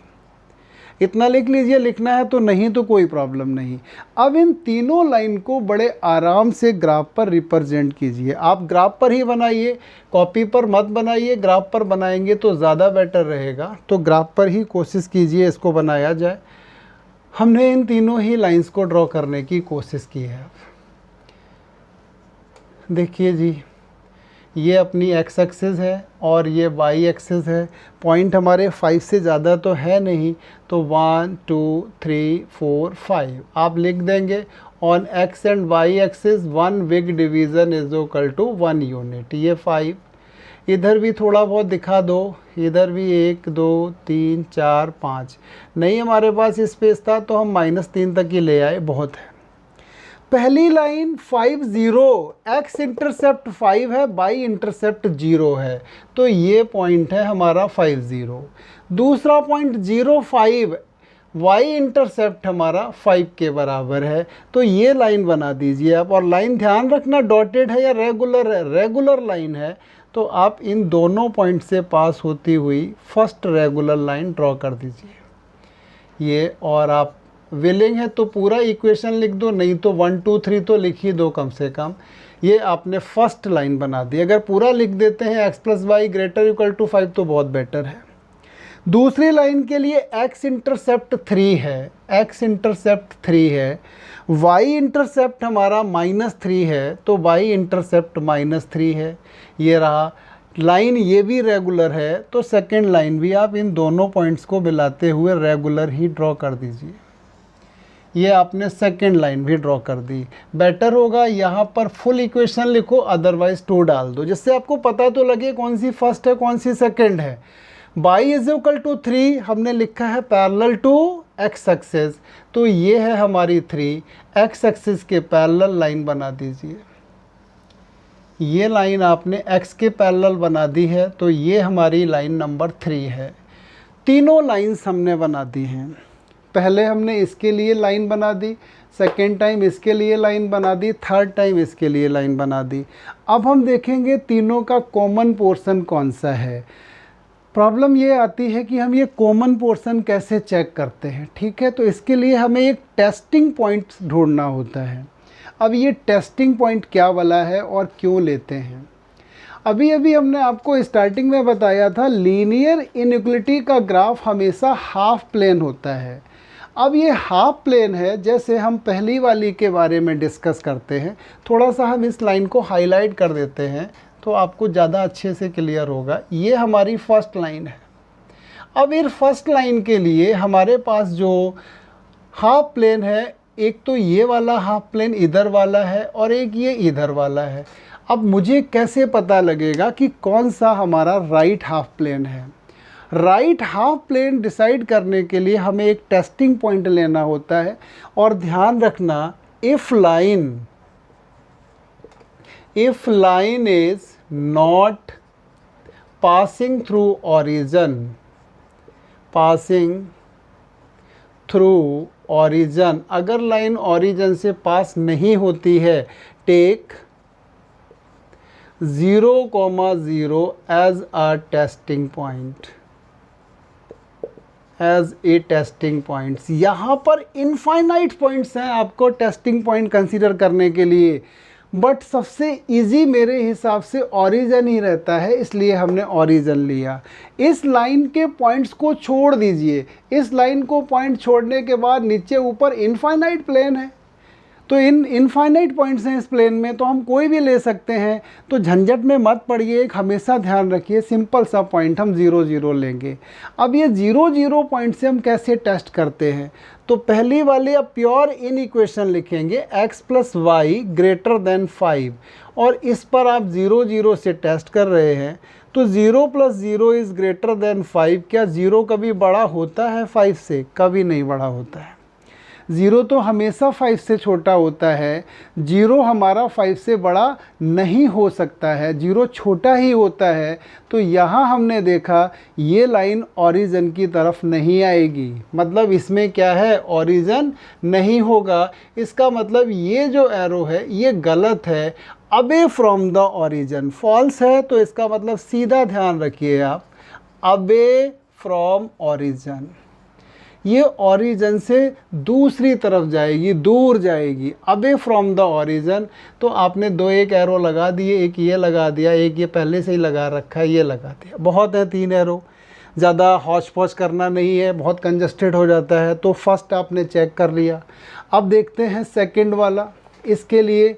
इतना लिख लीजिए, लिखना है तो, नहीं तो कोई प्रॉब्लम नहीं। अब इन तीनों लाइन को बड़े आराम से ग्राफ पर रिप्रेजेंट कीजिए। आप ग्राफ पर ही बनाइए, कॉपी पर मत बनाइए, ग्राफ पर बनाएंगे तो ज़्यादा बेटर रहेगा। तो ग्राफ पर ही कोशिश कीजिए इसको बनाया जाए। हमने इन तीनों ही लाइंस को ड्रॉ करने की कोशिश की है। देखिए जी, ये अपनी x एक्सिस है और ये y एक्सिस है। पॉइंट हमारे 5 से ज़्यादा तो है नहीं, तो 1 2 3 4 5 आप लिख देंगे। On x and y axis 1 big division is equal to 1 unit, ये 5। इधर भी थोड़ा बहुत दिखा दो, इधर भी 1 2 3 4 5। नहीं हमारे पास स्पेस था तो हम -3 तक ही ले आए, बहुत है। पहली लाइन 5 0, x इंटरसेप्ट 5 है, y इंटरसेप्ट 0 है, तो ये पॉइंट है हमारा 5 0। दूसरा पॉइंट 0 5, y इंटरसेप्ट हमारा 5 के बराबर है, तो ये लाइन बना दीजिए आप। और लाइन ध्यान रखना डॉटेड है या रेगुलर है। रेगुलर लाइन है तो आप इन दोनों पॉइंट से पास होती हुई फर्स्ट रेगुलर लाइन ड्रॉ कर दीजिए ये। और आप विलिंग है तो पूरा इक्वेशन लिख दो, नहीं तो 1 2 3 तो लिख ही दो कम से कम। ये आपने फर्स्ट लाइन बना दी। अगर पूरा लिख देते हैं x plus y greater equal to 5 तो बहुत बेटर है। दूसरी लाइन के लिए x इंटरसेप्ट 3 है, x इंटरसेप्ट 3 है, y इंटरसेप्ट हमारा -3 है, तो y इंटरसेप्ट -3 है। ये रहा लाइन, ये भी रेगुलर है, तो सेकेंड लाइन भी आप इन दोनों पॉइंट्स को मिलाते हुए रेगुलर ही ड्रॉ कर दीजिए। ये आपने सेकेंड लाइन भी ड्रॉ कर दी। बेटर होगा यहाँ पर फुल इक्वेशन लिखो, अदरवाइज 2 डाल दो, जिससे आपको पता तो लगे कौन सी फर्स्ट है कौन सी सेकेंड है। y इज इक्वल टू 3 हमने लिखा है पैरेलल टू x एक्सिस, तो ये है हमारी 3। x एक्सिस के पैरेलल लाइन बना दीजिए। ये लाइन आपने x के पैरेलल बना दी है, तो ये हमारी लाइन नंबर 3 है। तीनों लाइंस हमने बना दी हैं। पहले हमने इसके लिए लाइन बना दी, सेकेंड टाइम इसके लिए लाइन बना दी, थर्ड टाइम इसके लिए लाइन बना दी। अब हम देखेंगे तीनों का कॉमन पोर्शन कौन सा है। प्रॉब्लम ये आती है कि हम ये कॉमन पोर्शन कैसे चेक करते हैं, ठीक है। तो इसके लिए हमें एक टेस्टिंग पॉइंट ढूंढना होता है। अब ये टेस्टिंग पॉइंट क्या वाला है और क्यों लेते हैं। अभी हमने आपको स्टार्टिंग में बताया था लीनियर इनइक्वालिटी का ग्राफ हमेशा हाफ प्लेन होता है। अब ये हाफ प्लेन है, जैसे हम पहली वाली के बारे में डिस्कस करते हैं। थोड़ा सा हम इस लाइन को हाईलाइट कर देते हैं तो आपको ज़्यादा अच्छे से क्लियर होगा। ये हमारी फर्स्ट लाइन है। अब इस फर्स्ट लाइन के लिए हमारे पास जो हाफ प्लेन है, एक तो ये वाला हाफ प्लेन इधर वाला है और एक ये इधर वाला है। अब मुझे कैसे पता लगेगा कि कौन सा हमारा राइट हाफ प्लेन है। राइट हाफ प्लेन डिसाइड करने के लिए हमें एक टेस्टिंग पॉइंट लेना होता है। और ध्यान रखना, if line is not passing through origin, अगर लाइन ऑरिजन से पास नहीं होती है, take 0,0 as a testing point, as a testing points. यहाँ पर इनफाइनाइट पॉइंट्स हैं आपको टेस्टिंग पॉइंट कंसीडर करने के लिए, बट सबसे इजी मेरे हिसाब से ऑरिजन ही रहता है, इसलिए हमने ऑरिजन लिया। इस लाइन के पॉइंट्स को छोड़ दीजिए। इस लाइन को पॉइंट छोड़ने के बाद नीचे ऊपर इनफाइनाइट प्लेन है, तो इन इनफाइनाइट पॉइंट्स हैं इस प्लेन में, तो हम कोई भी ले सकते हैं। तो झंझट में मत पड़िए, एक हमेशा ध्यान रखिए सिंपल सा पॉइंट हम 0 0 लेंगे। अब ये 0 0 पॉइंट से हम कैसे टेस्ट करते हैं, तो पहली वाली अब प्योर इन इक्वेशन लिखेंगे x + y > 5, और इस पर आप 0 0 से टेस्ट कर रहे हैं। तो 0 + 0 इज़ > 5। क्या 0 कभी बड़ा होता है 5 से? कभी नहीं बड़ा होता है। 0 तो हमेशा 5 से छोटा होता है, 0 हमारा 5 से बड़ा नहीं हो सकता है, 0 छोटा ही होता है। तो यहाँ हमने देखा ये लाइन ओरिजिन की तरफ नहीं आएगी, मतलब इसमें क्या है, ओरिजिन नहीं होगा। इसका मतलब ये जो एरो है ये गलत है, away from the origin falls है। तो इसका मतलब सीधा ध्यान रखिए आप, अवे फ्रॉम ओरिजिन, ये ओरिजिन से दूसरी तरफ जाएगी, दूर जाएगी, अवे फ्रॉम द ओरिजिन। तो आपने 2 एक एरो लगा दिए, एक ये लगा दिया, एक ये पहले से ही लगा रखा है, ये लगा दिया, बहुत है 3 एरो, ज़्यादा हौच पौच करना नहीं है, बहुत कंजस्टेड हो जाता है। तो फर्स्ट आपने चेक कर लिया। अब देखते हैं सेकंड वाला, इसके लिए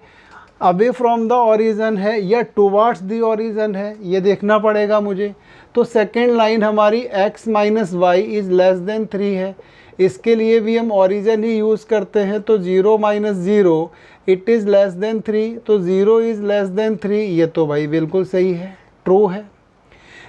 अवे फ्रॉम द ओरिजिन है या टुवार्ड्स द ओरिजिन है, ये देखना पड़ेगा मुझे। तो सेकेंड लाइन हमारी x - y इज़ < 3 है, इसके लिए भी हम ओरिजिन ही यूज़ करते हैं। तो 0 - 0 इट इज़ < 3, तो 0 इज़ < 3, ये तो भाई बिल्कुल सही है, ट्रू है।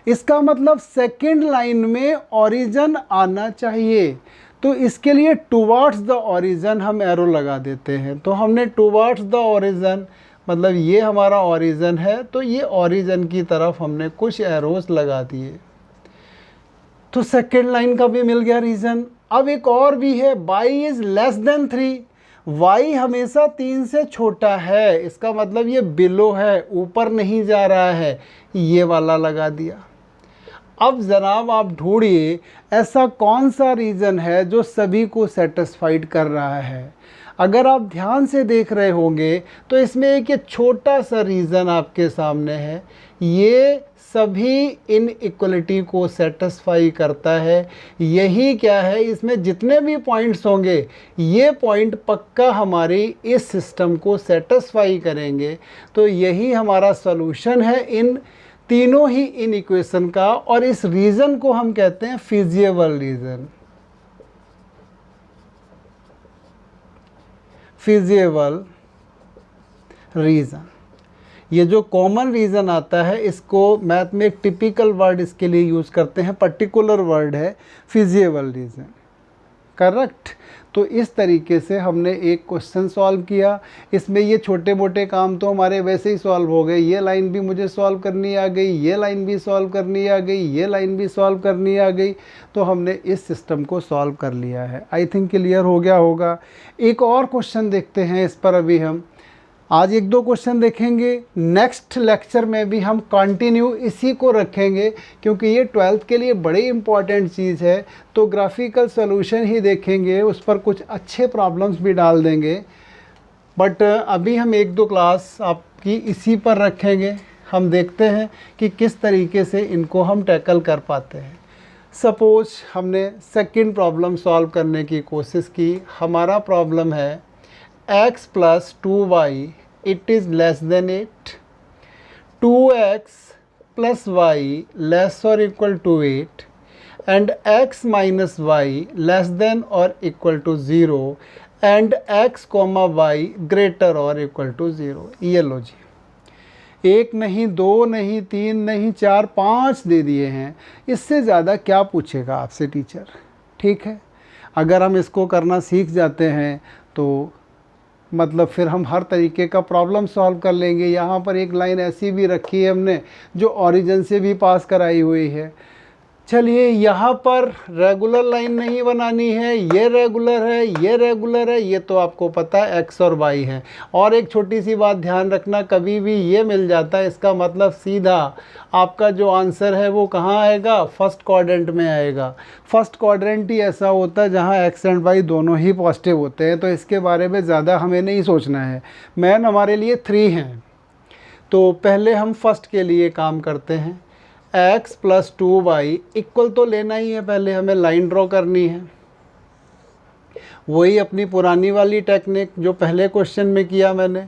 इसका मतलब सेकेंड लाइन में ओरिजिन आना चाहिए, तो इसके लिए टुवार्ड्स द ओरिजिन हम एरो लगा देते हैं। तो हमने टुवार्ड्स द ओरिजिन, मतलब ये हमारा ओरिजिन है, तो ये ओरिजिन की तरफ हमने कुछ एरोस लगा दिए। तो सेकेंड लाइन का भी मिल गया रीज़न। अब एक और भी है, y इज़ < 3, y हमेशा 3 से छोटा है, इसका मतलब ये बिलो है, ऊपर नहीं जा रहा है, ये वाला लगा दिया। अब जनाब आप ढूंढिए ऐसा कौन सा रीज़न है जो सभी को सेटिस्फाइड कर रहा है। अगर आप ध्यान से देख रहे होंगे तो इसमें एक ये छोटा सा रीज़न आपके सामने है, ये सभी इनइक्वलिटी को सेटिस्फाई करता है। यही क्या है, इसमें जितने भी पॉइंट्स होंगे ये पॉइंट पक्का हमारी इस सिस्टम को सेटिस्फाई करेंगे। तो यही हमारा सॉल्यूशन है इन तीनों ही इन इक्वेशन का, और इस रीज़न को हम कहते हैं फिजिबल रीज़न। फिजिबल रीज़न, ये जो कॉमन रीज़न आता है इसको मैथ में एक टिपिकल वर्ड इसके लिए यूज़ करते हैं, पर्टिकुलर वर्ड है फिजिबल रीज़न, करेक्ट। तो इस तरीके से हमने एक क्वेश्चन सॉल्व किया। इसमें ये छोटे मोटे काम तो हमारे वैसे ही सॉल्व हो गए, ये लाइन भी मुझे सॉल्व करनी आ गई, ये लाइन भी सॉल्व करनी आ गई, ये लाइन भी सॉल्व करनी आ गई, तो हमने इस सिस्टम को सॉल्व कर लिया है। आई थिंक क्लियर हो गया होगा। एक और क्वेश्चन देखते हैं इस पर, अभी हम आज 1-2 क्वेश्चन देखेंगे, नेक्स्ट लेक्चर में भी हम कंटिन्यू इसी को रखेंगे क्योंकि ये 12th के लिए बड़ी इंपॉर्टेंट चीज़ है। तो ग्राफिकल सॉल्यूशन ही देखेंगे, उस पर कुछ अच्छे प्रॉब्लम्स भी डाल देंगे, बट अभी हम 1-2 क्लास आपकी इसी पर रखेंगे। हम देखते हैं कि किस तरीके से इनको हम टैकल कर पाते हैं। सपोज हमने सेकंड प्रॉब्लम सॉल्व करने की कोशिश की। हमारा प्रॉब्लम है x + 2y it is < 8, 2x + y < = 8 and x - y < ≤ 0 and x, y > 0। ये लो जी, 1 नहीं, 2 नहीं, 3 नहीं, 4, 5 दे दिए हैं। इससे ज़्यादा क्या पूछेगा आपसे टीचर, ठीक है। अगर हम इसको करना सीख जाते हैं तो मतलब फिर हम हर तरीके का प्रॉब्लम सॉल्व कर लेंगे। यहाँ पर एक लाइन ऐसी भी रखी है हमने जो ओरिजिन से भी पास कराई हुई है। चलिए, यहाँ पर रेगुलर लाइन नहीं बनानी है, ये रेगुलर है, ये रेगुलर है, ये तो आपको पता है x और y है। और एक छोटी सी बात ध्यान रखना, कभी भी ये मिल जाता है इसका मतलब सीधा आपका जो आंसर है वो कहाँ आएगा, फर्स्ट क्वाड्रेंट में आएगा। फर्स्ट क्वाड्रेंट ही ऐसा होता है जहाँ x एंड y दोनों ही पॉजिटिव होते हैं, तो इसके बारे में ज़्यादा हमें नहीं सोचना है। मैन हमारे लिए 3 हैं, तो पहले हम फर्स्ट के लिए काम करते हैं। x + 2y इक्वल तो लेना ही है, पहले हमें लाइन ड्रॉ करनी है। वही अपनी पुरानी वाली टेक्निक जो पहले क्वेश्चन में किया मैंने,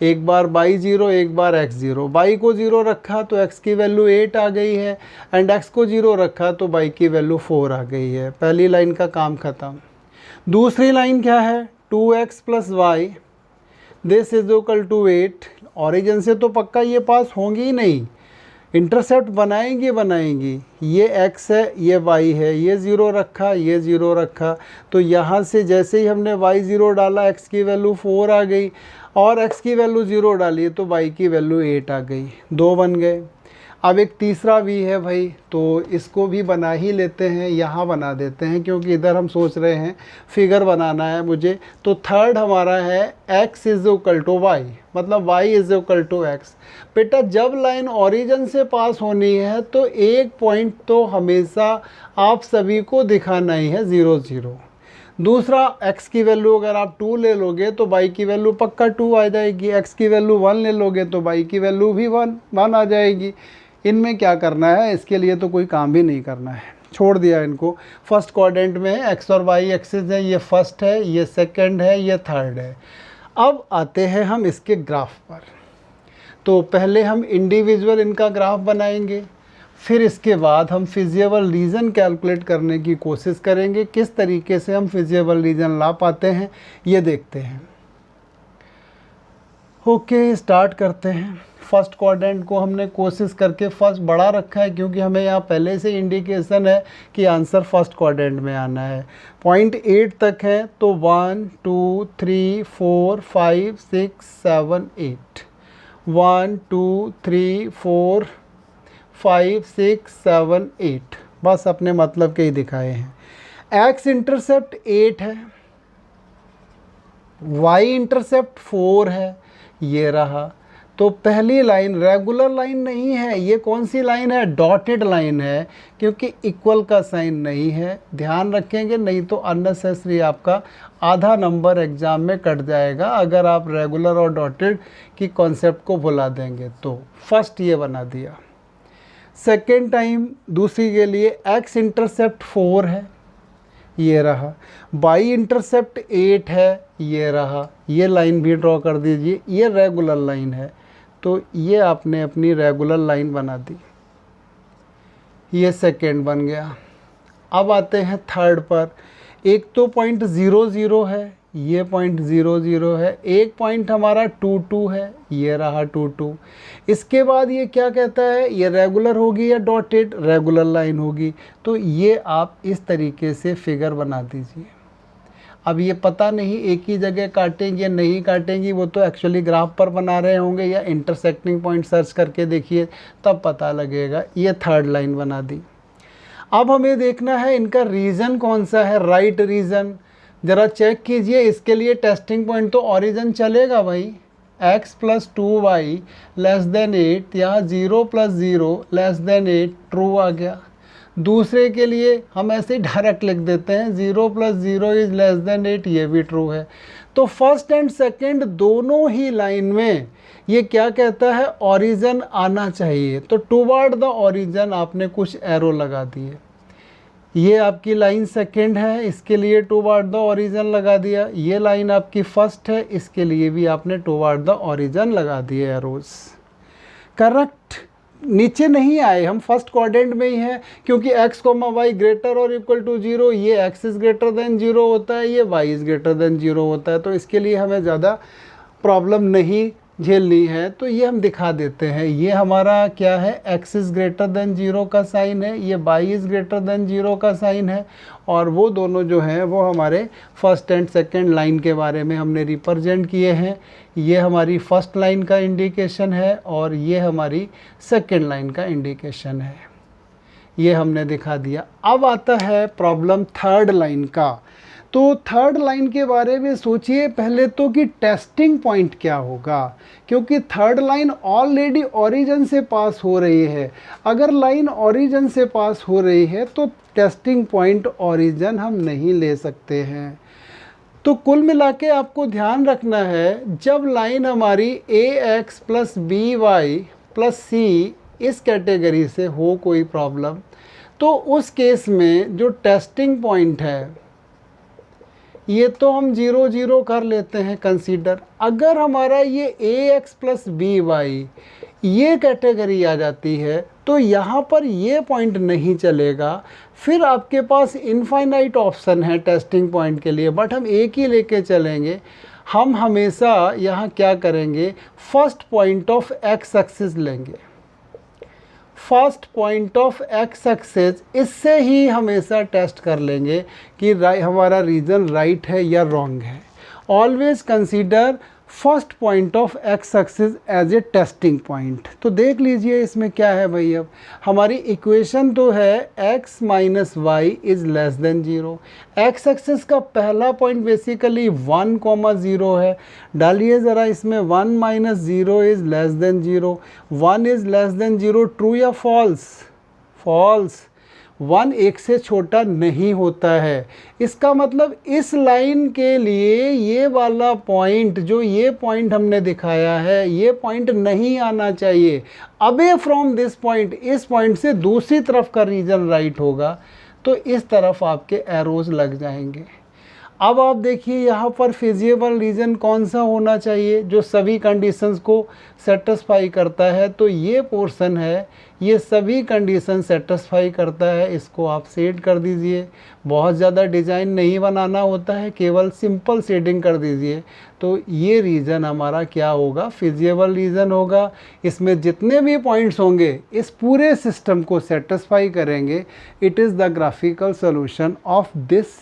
एक बार बाई ज़ीरो एक बार एक्स ज़ीरो। बाई को ज़ीरो रखा तो एक्स की वैल्यू 8 आ गई है, एंड एक्स को ज़ीरो रखा तो बाई की वैल्यू 4 आ गई है। पहली लाइन का काम ख़त्म। दूसरी लाइन क्या है, 2x plus y this is equal to 8। Origin से तो पक्का ये पास होंगी ही नहीं, इंटरसेप्ट बनाएंगी। ये x है, ये y है, ये ज़ीरो रखा, ये ज़ीरो रखा, तो यहाँ से जैसे ही हमने y ज़ीरो डाला x की वैल्यू 4 आ गई, और x की वैल्यू 0 डाली तो y की वैल्यू 8 आ गई, 2 बन गए। अब एक तीसरा भी है भाई, तो इसको भी बना ही लेते हैं, यहाँ बना देते हैं, क्योंकि इधर हम सोच रहे हैं फिगर बनाना है मुझे। तो थर्ड हमारा है x is equal to y, मतलब y is equal to x. बेटा जब लाइन ओरिजिन से पास होनी है तो एक पॉइंट तो हमेशा आप सभी को दिखाना ही है, 0 0। दूसरा, x की वैल्यू अगर आप 2 ले लोगे तो y की वैल्यू पक्का 2 आ जाएगी, x की वैल्यू 1 ले लोगे तो y की वैल्यू भी 1 आ जाएगी। इनमें क्या करना है, इसके लिए तो कोई काम भी नहीं करना है, छोड़ दिया इनको। फर्स्ट क्वाड्रेंट में x और y एक्सिस है, ये फर्स्ट है, ये सेकंड है, ये थर्ड है। अब आते हैं हम इसके ग्राफ पर। तो पहले हम इंडिविजुअल इनका ग्राफ बनाएंगे, फिर इसके बाद हम फिजिबल रीजन कैलकुलेट करने की कोशिश करेंगे। किस तरीके से हम फिजिबल रीजन ला पाते हैं ये देखते हैं। ओके, स्टार्ट करते हैं। फर्स्ट क्वाड्रेंट को हमने कोशिश करके फर्स्ट बड़ा रखा है, क्योंकि हमें यहाँ पहले से इंडिकेशन है कि आंसर फर्स्ट क्वाड्रेंट में आना है। पॉइंट 8 तक है, तो 1 2 3 4 5 6 7 8, 1 2 3 4 5 6 7 8, बस अपने मतलब के ही दिखाए हैं। एक्स इंटरसेप्ट 8 है, वाई इंटरसेप्ट 4 है, ये रहा। तो पहली लाइन रेगुलर लाइन नहीं है, ये कौन सी लाइन है, डॉटेड लाइन है, क्योंकि इक्वल का साइन नहीं है। ध्यान रखेंगे, नहीं तो अननेसेसरी आपका आधा नंबर एग्जाम में कट जाएगा अगर आप रेगुलर और डॉटेड की कॉन्सेप्ट को भुला देंगे। तो फर्स्ट ये बना दिया। सेकेंड टाइम दूसरी के लिए एक्स इंटरसेप्ट 4 है, ये रहा। वाई इंटरसेप्ट 8 है, ये रहा। ये लाइन भी ड्रॉ कर दीजिए, ये रेगुलर लाइन है, तो ये आपने अपनी रेगुलर लाइन बना दी, ये सेकेंड बन गया। अब आते हैं थर्ड पर। एक तो पॉइंट 0 0 है, ये पॉइंट 0 0 है। एक पॉइंट हमारा 2 2 है, ये रहा 2 2। इसके बाद ये क्या कहता है, ये रेगुलर होगी या डॉटेड, रेगुलर लाइन होगी। तो ये आप इस तरीके से फिगर बना दीजिए। अब ये पता नहीं एक ही जगह काटेंगे या नहीं काटेंगी, वो तो एक्चुअली ग्राफ पर बना रहे होंगे, या इंटरसेक्टिंग पॉइंट सर्च करके देखिए तब पता लगेगा। ये थर्ड लाइन बना दी। अब हमें देखना है इनका रीज़न कौन सा है, राइट रीज़न। ज़रा चेक कीजिए, इसके लिए टेस्टिंग पॉइंट तो ओरिजिन चलेगा भाई। x plus 2y less than 8, यहाँ 0 प्लस 0 लेस देन 8, ट्रू आ गया। दूसरे के लिए हम ऐसे ही डायरेक्ट लिख देते हैं, 0 प्लस 0 इज लेस देन 8, ये भी ट्रू है। तो फर्स्ट एंड सेकंड दोनों ही लाइन में ये क्या कहता है, ओरिजिन आना चाहिए। तो टुवर्ड द ओरिजिन आपने कुछ एरो लगा दिए। ये आपकी लाइन सेकंड है, इसके लिए टुवर्ड द ओरिजिन लगा दिया। ये लाइन आपकी फर्स्ट है, इसके लिए भी आपने टुवर्ड द ओरिजिन लगा दिए एरोज। करेक्ट। नीचे नहीं आए, हम फर्स्ट क्वाड्रेंट में ही हैं, क्योंकि x, y ग्रेटर और इक्वल टू 0, ये x इज़ ग्रेटर देन 0 होता है, ये y इज़ ग्रेटर देन 0 होता है। तो इसके लिए हमें ज़्यादा प्रॉब्लम नहीं झेलनी है, तो ये हम दिखा देते हैं। ये हमारा क्या है, x इज़ ग्रेटर देन 0 का साइन है, ये y इज़ ग्रेटर देन 0 का साइन है, और वो दोनों जो हैं वो हमारे फर्स्ट एंड सेकंड लाइन के बारे में हमने रिप्रेजेंट किए हैं। ये हमारी फर्स्ट लाइन का इंडिकेशन है और ये हमारी सेकंड लाइन का इंडिकेशन है, ये हमने दिखा दिया। अब आता है प्रॉब्लम थर्ड लाइन का। तो थर्ड लाइन के बारे में सोचिए पहले तो कि टेस्टिंग पॉइंट क्या होगा, क्योंकि थर्ड लाइन ऑलरेडी ओरिजिन से पास हो रही है। अगर लाइन ओरिजिन से पास हो रही है तो टेस्टिंग पॉइंट ओरिजिन हम नहीं ले सकते हैं। तो कुल मिला के आपको ध्यान रखना है, जब लाइन हमारी ax plus b y plus c इस कैटेगरी से हो कोई प्रॉब्लम, तो उस केस में जो टेस्टिंग पॉइंट है ये तो हम 0 0 कर लेते हैं कंसीडर। अगर हमारा ये ax प्लस बी वाई ये कैटेगरी आ जाती है तो यहाँ पर ये पॉइंट नहीं चलेगा। फिर आपके पास इनफाइनाइट ऑप्शन है टेस्टिंग पॉइंट के लिए, बट हम एक ही लेके चलेंगे। हम हमेशा यहाँ क्या करेंगे, first point of x axis लेंगे। First point of x axis, इससे ही हमेशा टेस्ट कर लेंगे कि हमारा रीजन राइट है या रॉन्ग है। Always consider first point of x axis as a testing point. तो देख लीजिए इसमें क्या है भाई, अब हमारी इक्वेशन तो है x minus y is less than 0। X axis का पहला पॉइंट बेसिकली 1, 0 है। डालिए ज़रा इसमें 1 minus 0 is less than 0। 1 is less than 0, true या फॉल्स? फॉल्स। 1 1 से छोटा नहीं होता है। इसका मतलब इस लाइन के लिए ये वाला पॉइंट, जो ये पॉइंट हमने दिखाया है, ये पॉइंट नहीं आना चाहिए। अवे फ्रॉम दिस पॉइंट, इस पॉइंट से दूसरी तरफ का रीजन राइट होगा, तो इस तरफ आपके एरोज लग जाएंगे। अब आप देखिए यहाँ पर फिजिबल रीजन कौन सा होना चाहिए, जो सभी कंडीशंस को सेटिस्फाई करता है। तो ये पोर्शन है, ये सभी कंडीशन सेटिस्फाई करता है। इसको आप शेड कर दीजिए। बहुत ज़्यादा डिज़ाइन नहीं बनाना होता है, केवल सिंपल शेडिंग कर दीजिए। तो ये रीजन हमारा क्या होगा, फिजिबल रीजन होगा। इसमें जितने भी पॉइंट्स होंगे इस पूरे सिस्टम को सेटिस्फाई करेंगे। It is the graphical solution of this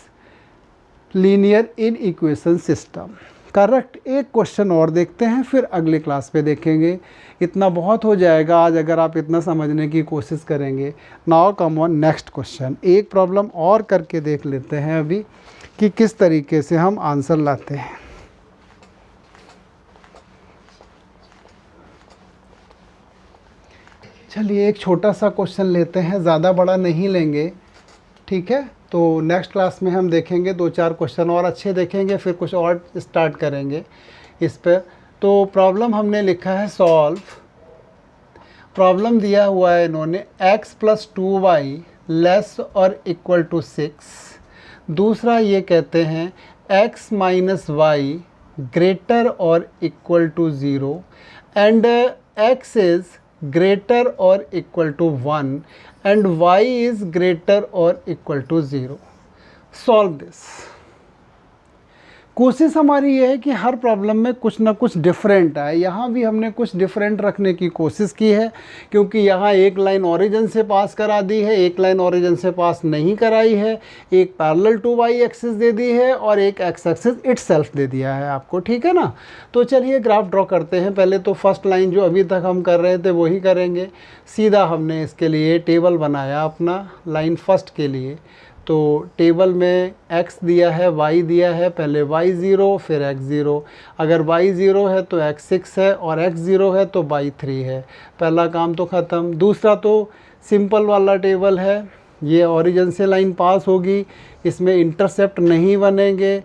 linear in equation system. Correct. एक क्वेश्चन और देखते हैं, फिर अगले क्लास पे देखेंगे। इतना बहुत हो जाएगा आज अगर आप इतना समझने की कोशिश करेंगे। Now come on next question. एक प्रॉब्लम और करके देख लेते हैं अभी कि किस तरीके से हम आंसर लाते हैं। चलिए एक छोटा सा क्वेश्चन लेते हैं, ज़्यादा बड़ा नहीं लेंगे, ठीक है। तो नेक्स्ट क्लास में हम देखेंगे 2-4 क्वेश्चन और अच्छे देखेंगे, फिर कुछ और स्टार्ट करेंगे इस पर। तो प्रॉब्लम हमने लिखा है सॉल्व। प्रॉब्लम दिया हुआ है इन्होंने x प्लस 2y लेस और इक्वल टू 6। दूसरा ये कहते हैं x माइनस वाई ग्रेटर और equal to 0 and x is greater or equal to 1 and y is greater or equal to 0. Solve this. कोशिश हमारी ये है कि हर प्रॉब्लम में कुछ ना कुछ डिफरेंट आए। यहाँ भी हमने कुछ डिफरेंट रखने की कोशिश की है, क्योंकि यहाँ एक लाइन ओरिजिन से पास करा दी है, एक लाइन ओरिजिन से पास नहीं कराई है, एक पैरेलल टू वाई एक्सिस दे दी है और एक एक्स एक्सिस इटसेल्फ दे दिया है आपको, ठीक है ना। तो चलिए ग्राफ ड्रॉ करते हैं। पहले तो फर्स्ट लाइन जो अभी तक हम कर रहे थे वही करेंगे। सीधा हमने इसके लिए टेबल बनाया अपना लाइन फर्स्ट के लिए। तो टेबल में x दिया है, y दिया है, पहले y 0 फिर x 0। अगर y 0 है तो x 6 है और x 0 है तो y 3 है। पहला काम तो ख़त्म। दूसरा तो सिंपल वाला टेबल है, ये ओरिजिन से लाइन पास होगी, इसमें इंटरसेप्ट नहीं बनेंगे।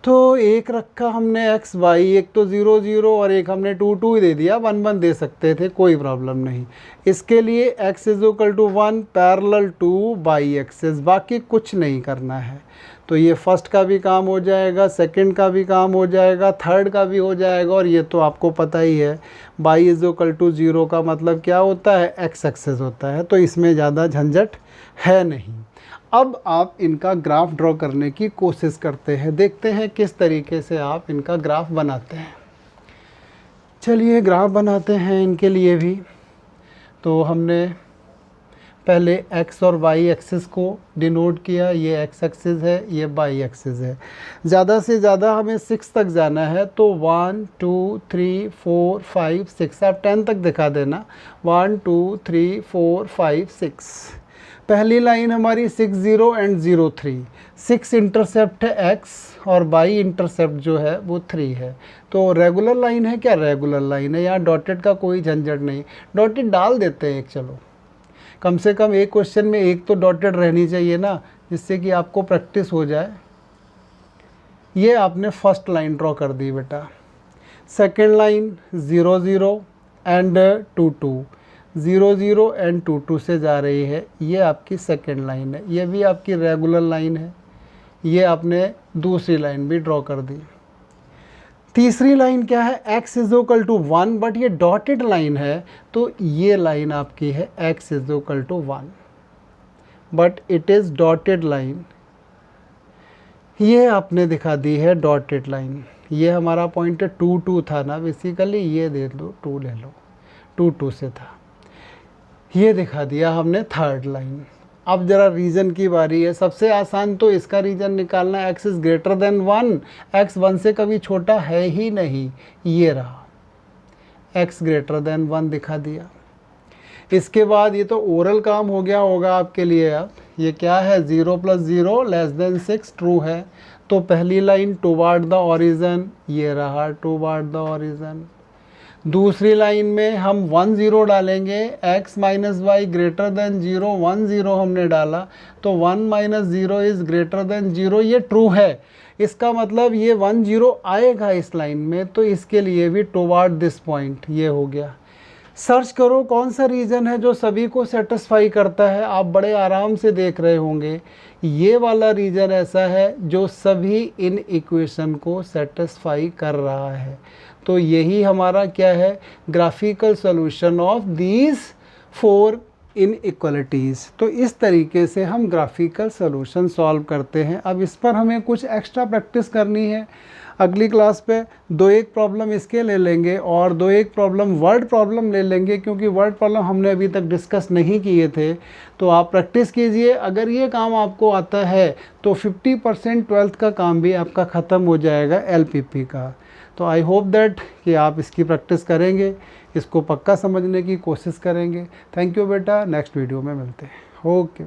तो एक रखा हमने x y, एक तो 0 0 और एक हमने 2 2 दे दिया, 1 1 दे सकते थे, कोई प्रॉब्लम नहीं। इसके लिए x is equal to 1 parallel to y axis, बाकी कुछ नहीं करना है। तो ये फर्स्ट का भी काम हो जाएगा, सेकंड का भी काम हो जाएगा, थर्ड का भी हो जाएगा। और ये तो आपको पता ही है बाई इज इक्वल टू 0 का मतलब क्या होता है, x एक्सिस होता है। तो इसमें ज़्यादा झंझट है नहीं। अब आप इनका ग्राफ ड्रॉ करने की कोशिश करते हैं, देखते हैं किस तरीके से आप इनका ग्राफ बनाते हैं। चलिए ग्राफ बनाते हैं इनके लिए भी। तो हमने पहले x और y एक्सिस को डिनोट किया, ये x एक्सिस है, ये y एक्सिस है। ज़्यादा से ज़्यादा हमें 6 तक जाना है, तो 1 2 3 4 5 6, आप 10 तक दिखा देना। 1 2 3 4 5 6। पहली लाइन हमारी 6 0 एंड 0 3। 6 इंटरसेप्ट है x और y इंटरसेप्ट जो है वो 3 है। तो रेगुलर लाइन है क्या, रेगुलर लाइन है। यहाँ डॉटेड का कोई झंझट नहीं, डॉटेड डाल देते हैं एक। चलो कम से कम एक क्वेश्चन में एक तो डॉटेड रहनी चाहिए ना, जिससे कि आपको प्रैक्टिस हो जाए। ये आपने फर्स्ट लाइन ड्रॉ कर दी बेटा। सेकेंड लाइन 0 0 एंड 2 2, 0 0 एंड 2 2 से जा रही है, ये आपकी सेकेंड लाइन है। ये भी आपकी रेगुलर लाइन है, ये आपने दूसरी लाइन भी ड्रॉ कर दी। तीसरी लाइन क्या है, x is equal to 1, but ये डॉटेड लाइन है, तो ये लाइन आपकी है x is equal to 1, but it is dotted line. ये आपने दिखा दी है डॉटेड लाइन। ये हमारा पॉइंट 2 2 था ना बेसिकली, ये दे लो 2 ले लो, 2 2 से था, ये दिखा दिया हमने थर्ड लाइन। अब जरा रीजन की बारी है। सबसे आसान तो इसका रीजन निकालना है, x is greater then 1, x 1 से कभी छोटा है ही नहीं, ये रहा x ग्रेटर देन 1 दिखा दिया। इसके बाद ये तो ओरल काम हो गया होगा आपके लिए। अब ये क्या है, 0 + 0 < 6 ट्रू है, तो पहली लाइन टुवर्ड द ओरिजिन, ये रहा टुवर्ड द ओरिजिन। दूसरी लाइन में हम 1 0 डालेंगे, x minus y greater than 0, 1 0 हमने डाला, तो 1 - 0 इज़ ग्रेटर देन 0, ये ट्रू है। इसका मतलब ये 1 0 आएगा इस लाइन में, तो इसके लिए भी टुवर्ड दिस पॉइंट, ये हो गया। सर्च करो कौन सा रीज़न है जो सभी को सेटिस्फाई करता है, आप बड़े आराम से देख रहे होंगे। ये वाला रीज़न ऐसा है जो सभी इन इक्वेशन को सेटिस्फाई कर रहा है। तो यही हमारा क्या है, graphical solution of these 4 inequalities. तो इस तरीके से हम ग्राफिकल सॉल्यूशन सॉल्व करते हैं। अब इस पर हमें कुछ एक्स्ट्रा प्रैक्टिस करनी है। अगली क्लास पे 2-1 प्रॉब्लम इसके ले लेंगे और 2-1 प्रॉब्लम वर्ड प्रॉब्लम ले लेंगे, क्योंकि वर्ड प्रॉब्लम हमने अभी तक डिस्कस नहीं किए थे। तो आप प्रैक्टिस कीजिए। अगर ये काम आपको आता है तो 50% 12th का काम भी आपका ख़त्म हो जाएगा LPP का। तो आई होप दैट कि आप इसकी प्रैक्टिस करेंगे, इसको पक्का समझने की कोशिश करेंगे। थैंक यू बेटा, नेक्स्ट वीडियो में मिलते हैं। ओके।